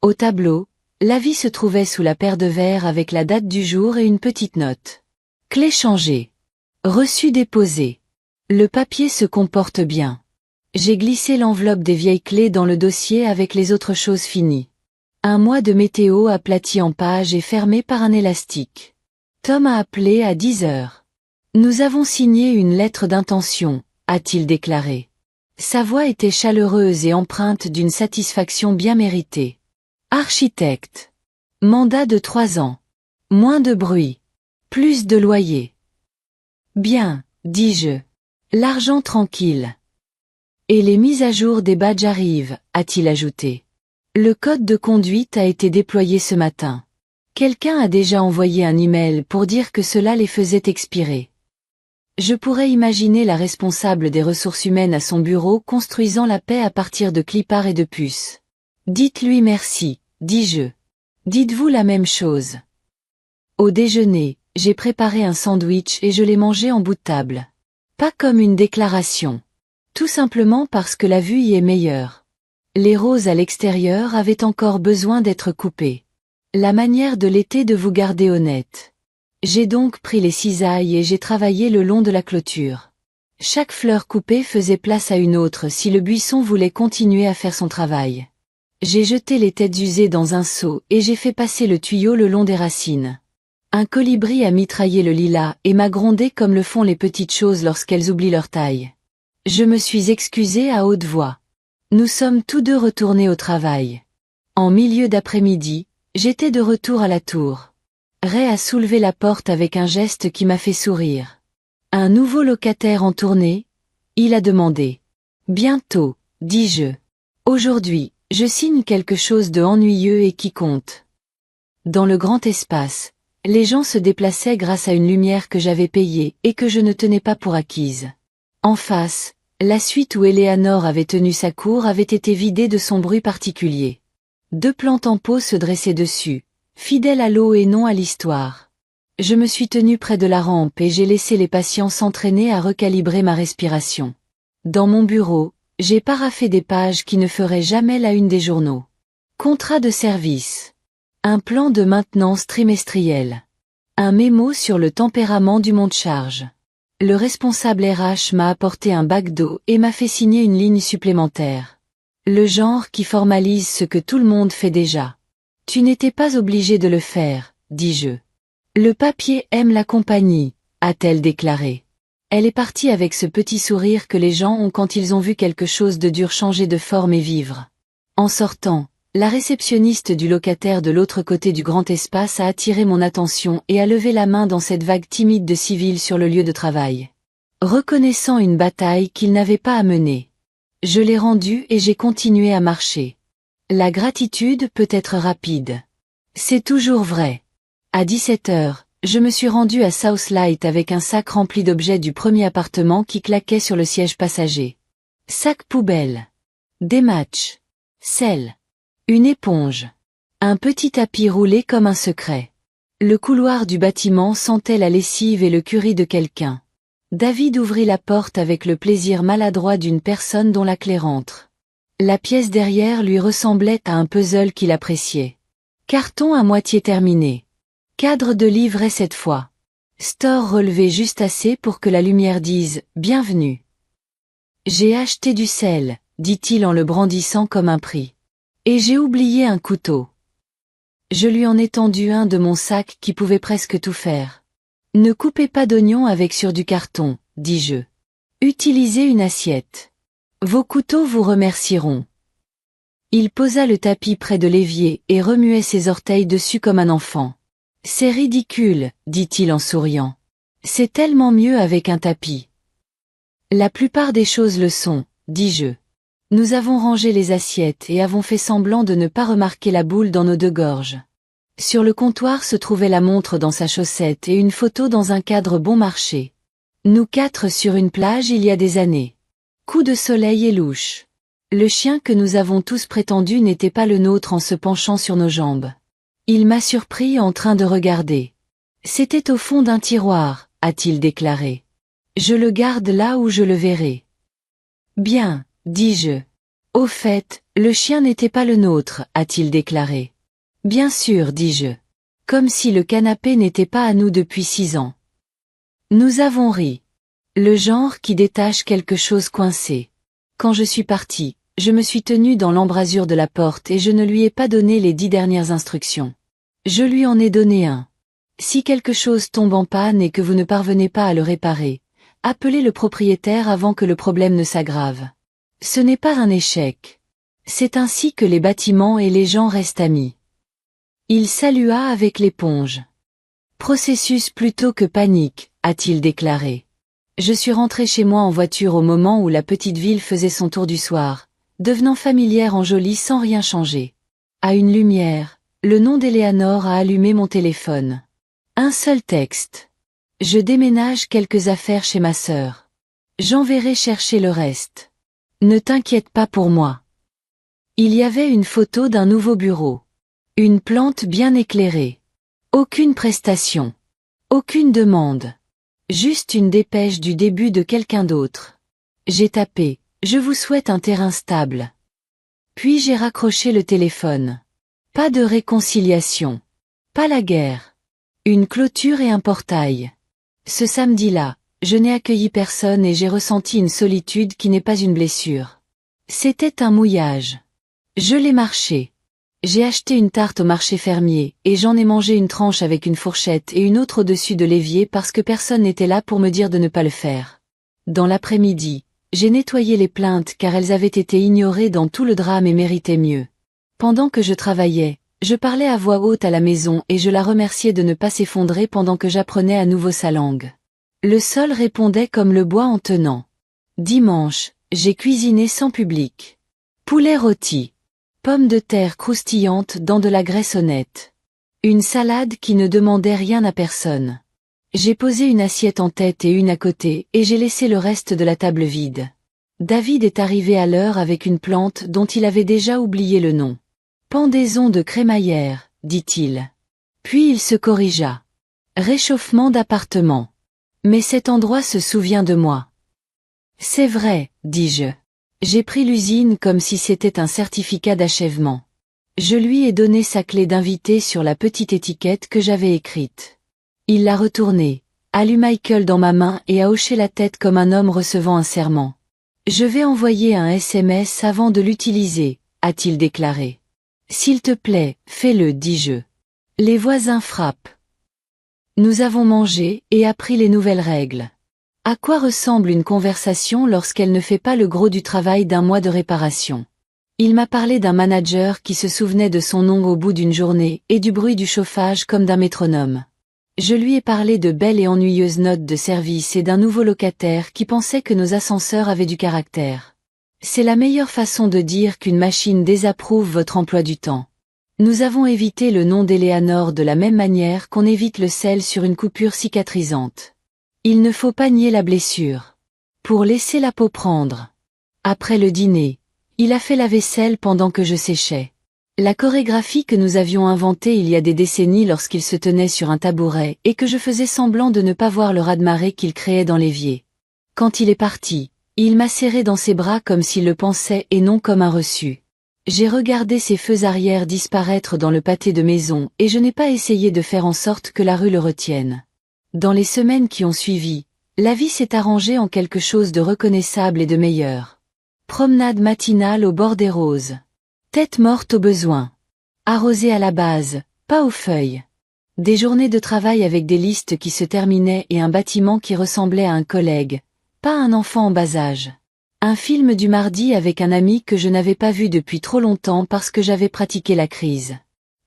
Au tableau, l'avis se trouvait sous la paire de verres avec la date du jour et une petite note. Clé changée. Reçu déposé. Le papier se comporte bien. J'ai glissé l'enveloppe des vieilles clés dans le dossier avec les autres choses finies. Un mois de météo aplati en page et fermé par un élastique. Tom a appelé à 10 heures. Nous avons signé une lettre d'intention, a-t-il déclaré. Sa voix était chaleureuse et empreinte d'une satisfaction bien méritée. Architecte. Mandat de 3 ans. Moins de bruit. Plus de loyer. Bien, dis-je. L'argent tranquille. Et les mises à jour des badges arrivent, a-t-il ajouté. Le code de conduite a été déployé ce matin. Quelqu'un a déjà envoyé un email pour dire que cela les faisait expirer. Je pourrais imaginer la responsable des ressources humaines à son bureau construisant la paix à partir de clipards et de puces. Dites-lui merci, dis-je. Dites-vous la même chose. Au déjeuner, j'ai préparé un sandwich et je l'ai mangé en bout de table. Pas comme une déclaration. Tout simplement parce que la vue y est meilleure. Les roses à l'extérieur avaient encore besoin d'être coupées. La manière de l'été de vous garder honnête. J'ai donc pris les cisailles et j'ai travaillé le long de la clôture. Chaque fleur coupée faisait place à une autre si le buisson voulait continuer à faire son travail. J'ai jeté les têtes usées dans un seau et j'ai fait passer le tuyau le long des racines. Un colibri a mitraillé le lilas et m'a grondé comme le font les petites choses lorsqu'elles oublient leur taille. Je me suis excusée à haute voix. Nous sommes tous deux retournés au travail. En milieu d'après-midi, j'étais de retour à la tour. Ray a soulevé la porte avec un geste qui m'a fait sourire. Un nouveau locataire en tournée? Il a demandé. Bientôt, dis-je. Aujourd'hui, je signe quelque chose de ennuyeux et qui compte. Dans le grand espace, les gens se déplaçaient grâce à une lumière que j'avais payée et que je ne tenais pas pour acquise. En face, la suite où Eleanor avait tenu sa cour avait été vidée de son bruit particulier. 2 plantes en pot se dressaient dessus, fidèles à l'eau et non à l'histoire. Je me suis tenue près de la rampe et j'ai laissé les patients s'entraîner à recalibrer ma respiration. Dans mon bureau, j'ai paraphé des pages qui ne feraient jamais la une des journaux. Contrat de service. Un plan de maintenance trimestriel. Un mémo sur le tempérament du monte-charge. Le responsable RH m'a apporté un bac d'eau et m'a fait signer une ligne supplémentaire. Le genre qui formalise ce que tout le monde fait déjà. Tu n'étais pas obligé de le faire, dis-je. Le papier aime la compagnie, a-t-elle déclaré. Elle est partie avec ce petit sourire que les gens ont quand ils ont vu quelque chose de dur changer de forme et vivre. En sortant, la réceptionniste du locataire de l'autre côté du grand espace a attiré mon attention et a levé la main dans cette vague timide de civils sur le lieu de travail. Reconnaissant une bataille qu'il n'avait pas à mener. Je l'ai rendue et j'ai continué à marcher. La gratitude peut être rapide. C'est toujours vrai. À 17 heures, je me suis rendue à Southlight avec un sac rempli d'objets du premier appartement qui claquait sur le siège passager. Sac poubelle. Des matchs. Sel. Une éponge. Un petit tapis roulé comme un secret. Le couloir du bâtiment sentait la lessive et le curry de quelqu'un. David ouvrit la porte avec le plaisir maladroit d'une personne dont la clé rentre. La pièce derrière lui ressemblait à un puzzle qu'il appréciait. Carton à moitié terminé. Cadre de livret cette fois. Store relevé juste assez pour que la lumière dise « Bienvenue ». J'ai acheté du sel, dit-il en le brandissant comme un prix. Et j'ai oublié un couteau. Je lui en ai tendu un de mon sac qui pouvait presque tout faire. Ne coupez pas d'oignons avec sur du carton, dis-je. Utilisez une assiette. Vos couteaux vous remercieront. Il posa le tapis près de l'évier et remuait ses orteils dessus comme un enfant. C'est ridicule, dit-il en souriant. C'est tellement mieux avec un tapis. La plupart des choses le sont, dis-je. Nous avons rangé les assiettes et avons fait semblant de ne pas remarquer la boule dans nos deux gorges. Sur le comptoir se trouvait la montre dans sa chaussette et une photo dans un cadre bon marché. Nous quatre sur une plage il y a des années. Coup de soleil et louche. Le chien que nous avons tous prétendu n'était pas le nôtre en se penchant sur nos jambes. Il m'a surpris en train de regarder. C'était au fond d'un tiroir, a-t-il déclaré. Je le garde là où je le verrai. Bien, dis-je. Au fait, le chien n'était pas le nôtre, a-t-il déclaré. Bien sûr, dis-je. Comme si le canapé n'était pas à nous depuis 6 ans. Nous avons ri. Le genre qui détache quelque chose coincé. Quand je suis parti, je me suis tenu dans l'embrasure de la porte et je ne lui ai pas donné les 10 dernières instructions. Je lui en ai donné un. Si quelque chose tombe en panne et que vous ne parvenez pas à le réparer, appelez le propriétaire avant que le problème ne s'aggrave. Ce n'est pas un échec. C'est ainsi que les bâtiments et les gens restent amis. Il salua avec l'éponge. Processus plutôt que panique, a-t-il déclaré. Je suis rentré chez moi en voiture au moment où la petite ville faisait son tour du soir, devenant familière en joli sans rien changer. À une lumière, le nom d'Eleanor a allumé mon téléphone. Un seul texte. Je déménage quelques affaires chez ma sœur. J'enverrai chercher le reste. Ne t'inquiète pas pour moi. Il y avait une photo d'un nouveau bureau. Une plante bien éclairée. Aucune prestation. Aucune demande. Juste une dépêche du début de quelqu'un d'autre. J'ai tapé « Je vous souhaite un terrain stable ». Puis j'ai raccroché le téléphone. Pas de réconciliation. Pas la guerre. Une clôture et un portail. Ce samedi-là, je n'ai accueilli personne et j'ai ressenti une solitude qui n'est pas une blessure. C'était un mouillage. Je l'ai marché. J'ai acheté une tarte au marché fermier, et j'en ai mangé une tranche avec une fourchette et une autre au-dessus de l'évier parce que personne n'était là pour me dire de ne pas le faire. Dans l'après-midi, j'ai nettoyé les plaintes car elles avaient été ignorées dans tout le drame et méritaient mieux. Pendant que je travaillais, je parlais à voix haute à la maison et je la remerciais de ne pas s'effondrer pendant que j'apprenais à nouveau sa langue. Le sol répondait comme le bois en tenant. Dimanche, j'ai cuisiné sans public. Poulet rôti. Pommes de terre croustillantes dans de la graisse honnête. Une salade qui ne demandait rien à personne. J'ai posé une assiette en tête et une à côté et j'ai laissé le reste de la table vide. David est arrivé à l'heure avec une plante dont il avait déjà oublié le nom. Pendaison de crémaillère, dit-il. Puis il se corrigea. Réchauffement d'appartement. Mais cet endroit se souvient de moi. C'est vrai, dis-je. J'ai pris l'usine comme si c'était un certificat d'achèvement. Je lui ai donné sa clé d'invité sur la petite étiquette que j'avais écrite. Il l'a retournée, a lu Michael dans ma main et a hoché la tête comme un homme recevant un serment. Je vais envoyer un SMS avant de l'utiliser, a-t-il déclaré. S'il te plaît, fais-le, dis-je. Les voisins frappent. Nous avons mangé et appris les nouvelles règles. À quoi ressemble une conversation lorsqu'elle ne fait pas le gros du travail d'un mois de réparation? Il m'a parlé d'un manager qui se souvenait de son nom au bout d'une journée et du bruit du chauffage comme d'un métronome. Je lui ai parlé de belles et ennuyeuses notes de service et d'un nouveau locataire qui pensait que nos ascenseurs avaient du caractère. C'est la meilleure façon de dire qu'une machine désapprouve votre emploi du temps. Nous avons évité le nom d'Eleanor de la même manière qu'on évite le sel sur une coupure cicatrisante. Il ne faut pas nier la blessure. Pour laisser la peau prendre. Après le dîner, il a fait la vaisselle pendant que je séchais. La chorégraphie que nous avions inventée il y a des décennies lorsqu'il se tenait sur un tabouret et que je faisais semblant de ne pas voir le raz-de-marée qu'il créait dans l'évier. Quand il est parti, il m'a serré dans ses bras comme s'il le pensait et non comme un reçu. J'ai regardé ses feux arrière disparaître dans le pâté de maison et je n'ai pas essayé de faire en sorte que la rue le retienne. Dans les semaines qui ont suivi, la vie s'est arrangée en quelque chose de reconnaissable et de meilleur. Promenade matinale au bord des roses. Tête morte au besoin. Arrosée à la base, pas aux feuilles. Des journées de travail avec des listes qui se terminaient et un bâtiment qui ressemblait à un collègue, pas un enfant en bas âge. Un film du mardi avec un ami que je n'avais pas vu depuis trop longtemps parce que j'avais pratiqué la crise.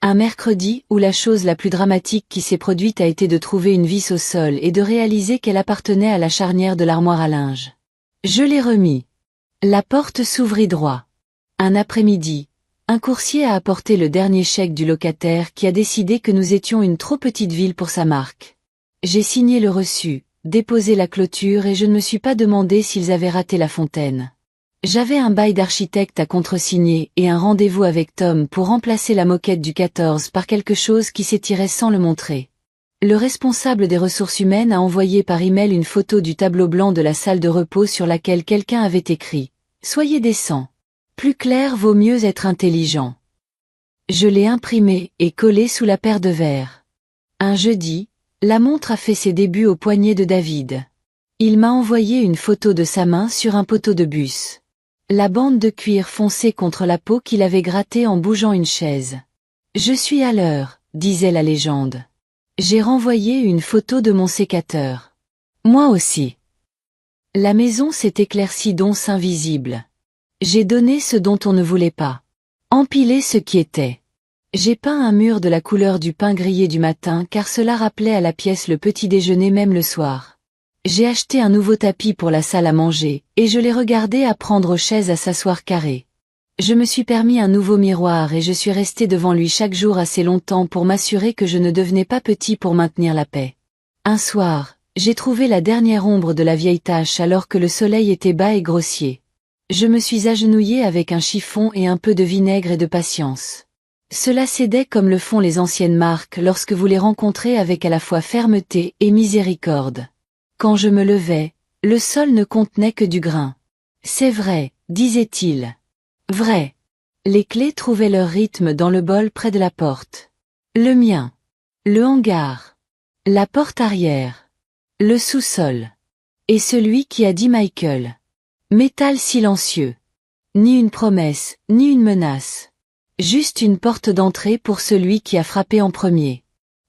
Un mercredi où la chose la plus dramatique qui s'est produite a été de trouver une vis au sol et de réaliser qu'elle appartenait à la charnière de l'armoire à linge. Je l'ai remis. La porte s'ouvrit droit. Un après-midi, un coursier a apporté le dernier chèque du locataire qui a décidé que nous étions une trop petite ville pour sa marque. J'ai signé le reçu, déposé la clôture et je ne me suis pas demandé s'ils avaient raté la fontaine. J'avais un bail d'architecte à contresigner et un rendez-vous avec Tom pour remplacer la moquette du 14 par quelque chose qui s'étirait sans le montrer. Le responsable des ressources humaines a envoyé par email une photo du tableau blanc de la salle de repos sur laquelle quelqu'un avait écrit « Soyez décent. Plus clair vaut mieux être intelligent ». Je l'ai imprimé et collé sous la paire de verres. Un jeudi, la montre a fait ses débuts au poignet de David. Il m'a envoyé une photo de sa main sur un poteau de bus. La bande de cuir foncé contre la peau qu'il avait grattée en bougeant une chaise. « Je suis à l'heure », disait la légende. J'ai renvoyé une photo de mon sécateur. Moi aussi. La maison s'est éclaircie d'onces invisibles. J'ai donné ce dont on ne voulait pas. Empilé ce qui était. J'ai peint un mur de la couleur du pain grillé du matin car cela rappelait à la pièce le petit déjeuner même le soir. J'ai acheté un nouveau tapis pour la salle à manger, et je l'ai regardé apprendre aux chaises à s'asseoir carré. Je me suis permis un nouveau miroir et je suis resté devant lui chaque jour assez longtemps pour m'assurer que je ne devenais pas petit pour maintenir la paix. Un soir, j'ai trouvé la dernière ombre de la vieille tache alors que le soleil était bas et grossier. Je me suis agenouillé avec un chiffon et un peu de vinaigre et de patience. Cela cédait comme le font les anciennes marques lorsque vous les rencontrez avec à la fois fermeté et miséricorde. Quand je me levais, le sol ne contenait que du grain. C'est vrai, disait-il. Vrai. Les clés trouvaient leur rythme dans le bol près de la porte. Le mien. Le hangar. La porte arrière. Le sous-sol. Et celui qui a dit Michael. Métal silencieux. Ni une promesse, ni une menace. Juste une porte d'entrée pour celui qui a frappé en premier.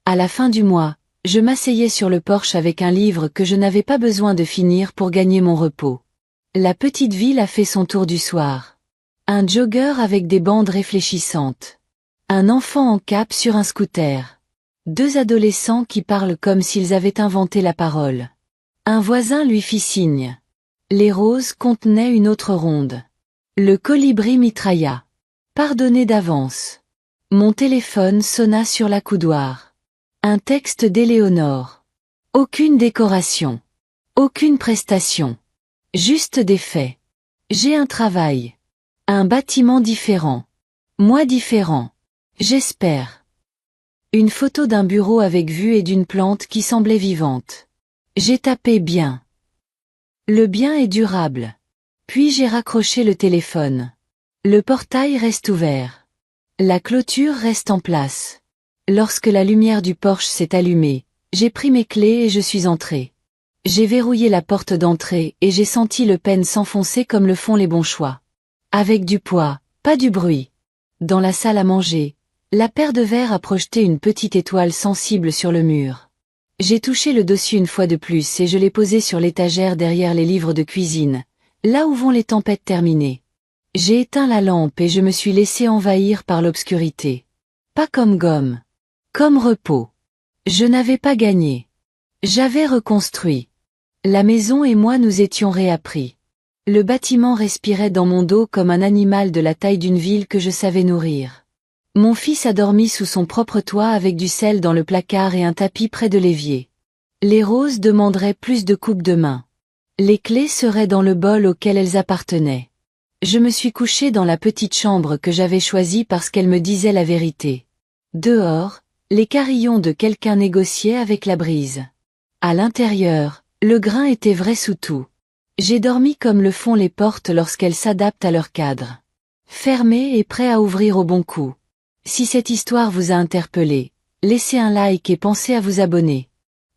À la fin du mois, je m'asseyais sur le porche avec un livre que je n'avais pas besoin de finir pour gagner mon repos. La petite ville a fait son tour du soir. Un jogger avec des bandes réfléchissantes. Un enfant en cape sur un scooter. Deux adolescents qui parlent comme s'ils avaient inventé la parole. Un voisin lui fit signe. Les roses contenaient une autre ronde. Le colibri mitrailla. Pardonnez d'avance. Mon téléphone sonna sur l'accoudoir. Un texte d'Éléonore. Aucune décoration. Aucune prestation. Juste des faits. J'ai un travail. Un bâtiment différent. Moi différent. J'espère. Une photo d'un bureau avec vue et d'une plante qui semblait vivante. J'ai tapé bien. Le bien est durable. Puis j'ai raccroché le téléphone. Le portail reste ouvert. La clôture reste en place. Lorsque la lumière du porche s'est allumée, j'ai pris mes clés et je suis entré. J'ai verrouillé la porte d'entrée et j'ai senti le pêne s'enfoncer comme le font les bons choix. Avec du poids, pas du bruit. Dans la salle à manger, la paire de verres a projeté une petite étoile sensible sur le mur. J'ai touché le dessus une fois de plus et je l'ai posé sur l'étagère derrière les livres de cuisine, là où vont les tempêtes terminées. J'ai éteint la lampe et je me suis laissé envahir par l'obscurité. Pas comme gomme. Comme repos. Je n'avais pas gagné. J'avais reconstruit. La maison et moi nous étions réappris. Le bâtiment respirait dans mon dos comme un animal de la taille d'une ville que je savais nourrir. Mon fils a dormi sous son propre toit avec du sel dans le placard et un tapis près de l'évier. Les roses demanderaient plus de coupes de main. Les clés seraient dans le bol auquel elles appartenaient. Je me suis couché dans la petite chambre que j'avais choisie parce qu'elle me disait la vérité. Dehors, les carillons de quelqu'un négociaient avec la brise. À l'intérieur, le grain était vrai sous tout. J'ai dormi comme le font les portes lorsqu'elles s'adaptent à leur cadre. Fermé et prêt à ouvrir au bon coup. Si cette histoire vous a interpellé, laissez un like et pensez à vous abonner.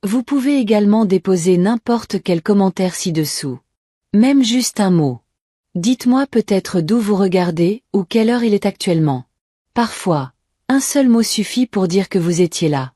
Vous pouvez également déposer n'importe quel commentaire ci-dessous. Même juste un mot. Dites-moi peut-être d'où vous regardez ou quelle heure il est actuellement. Parfois, un seul mot suffit pour dire que vous étiez là.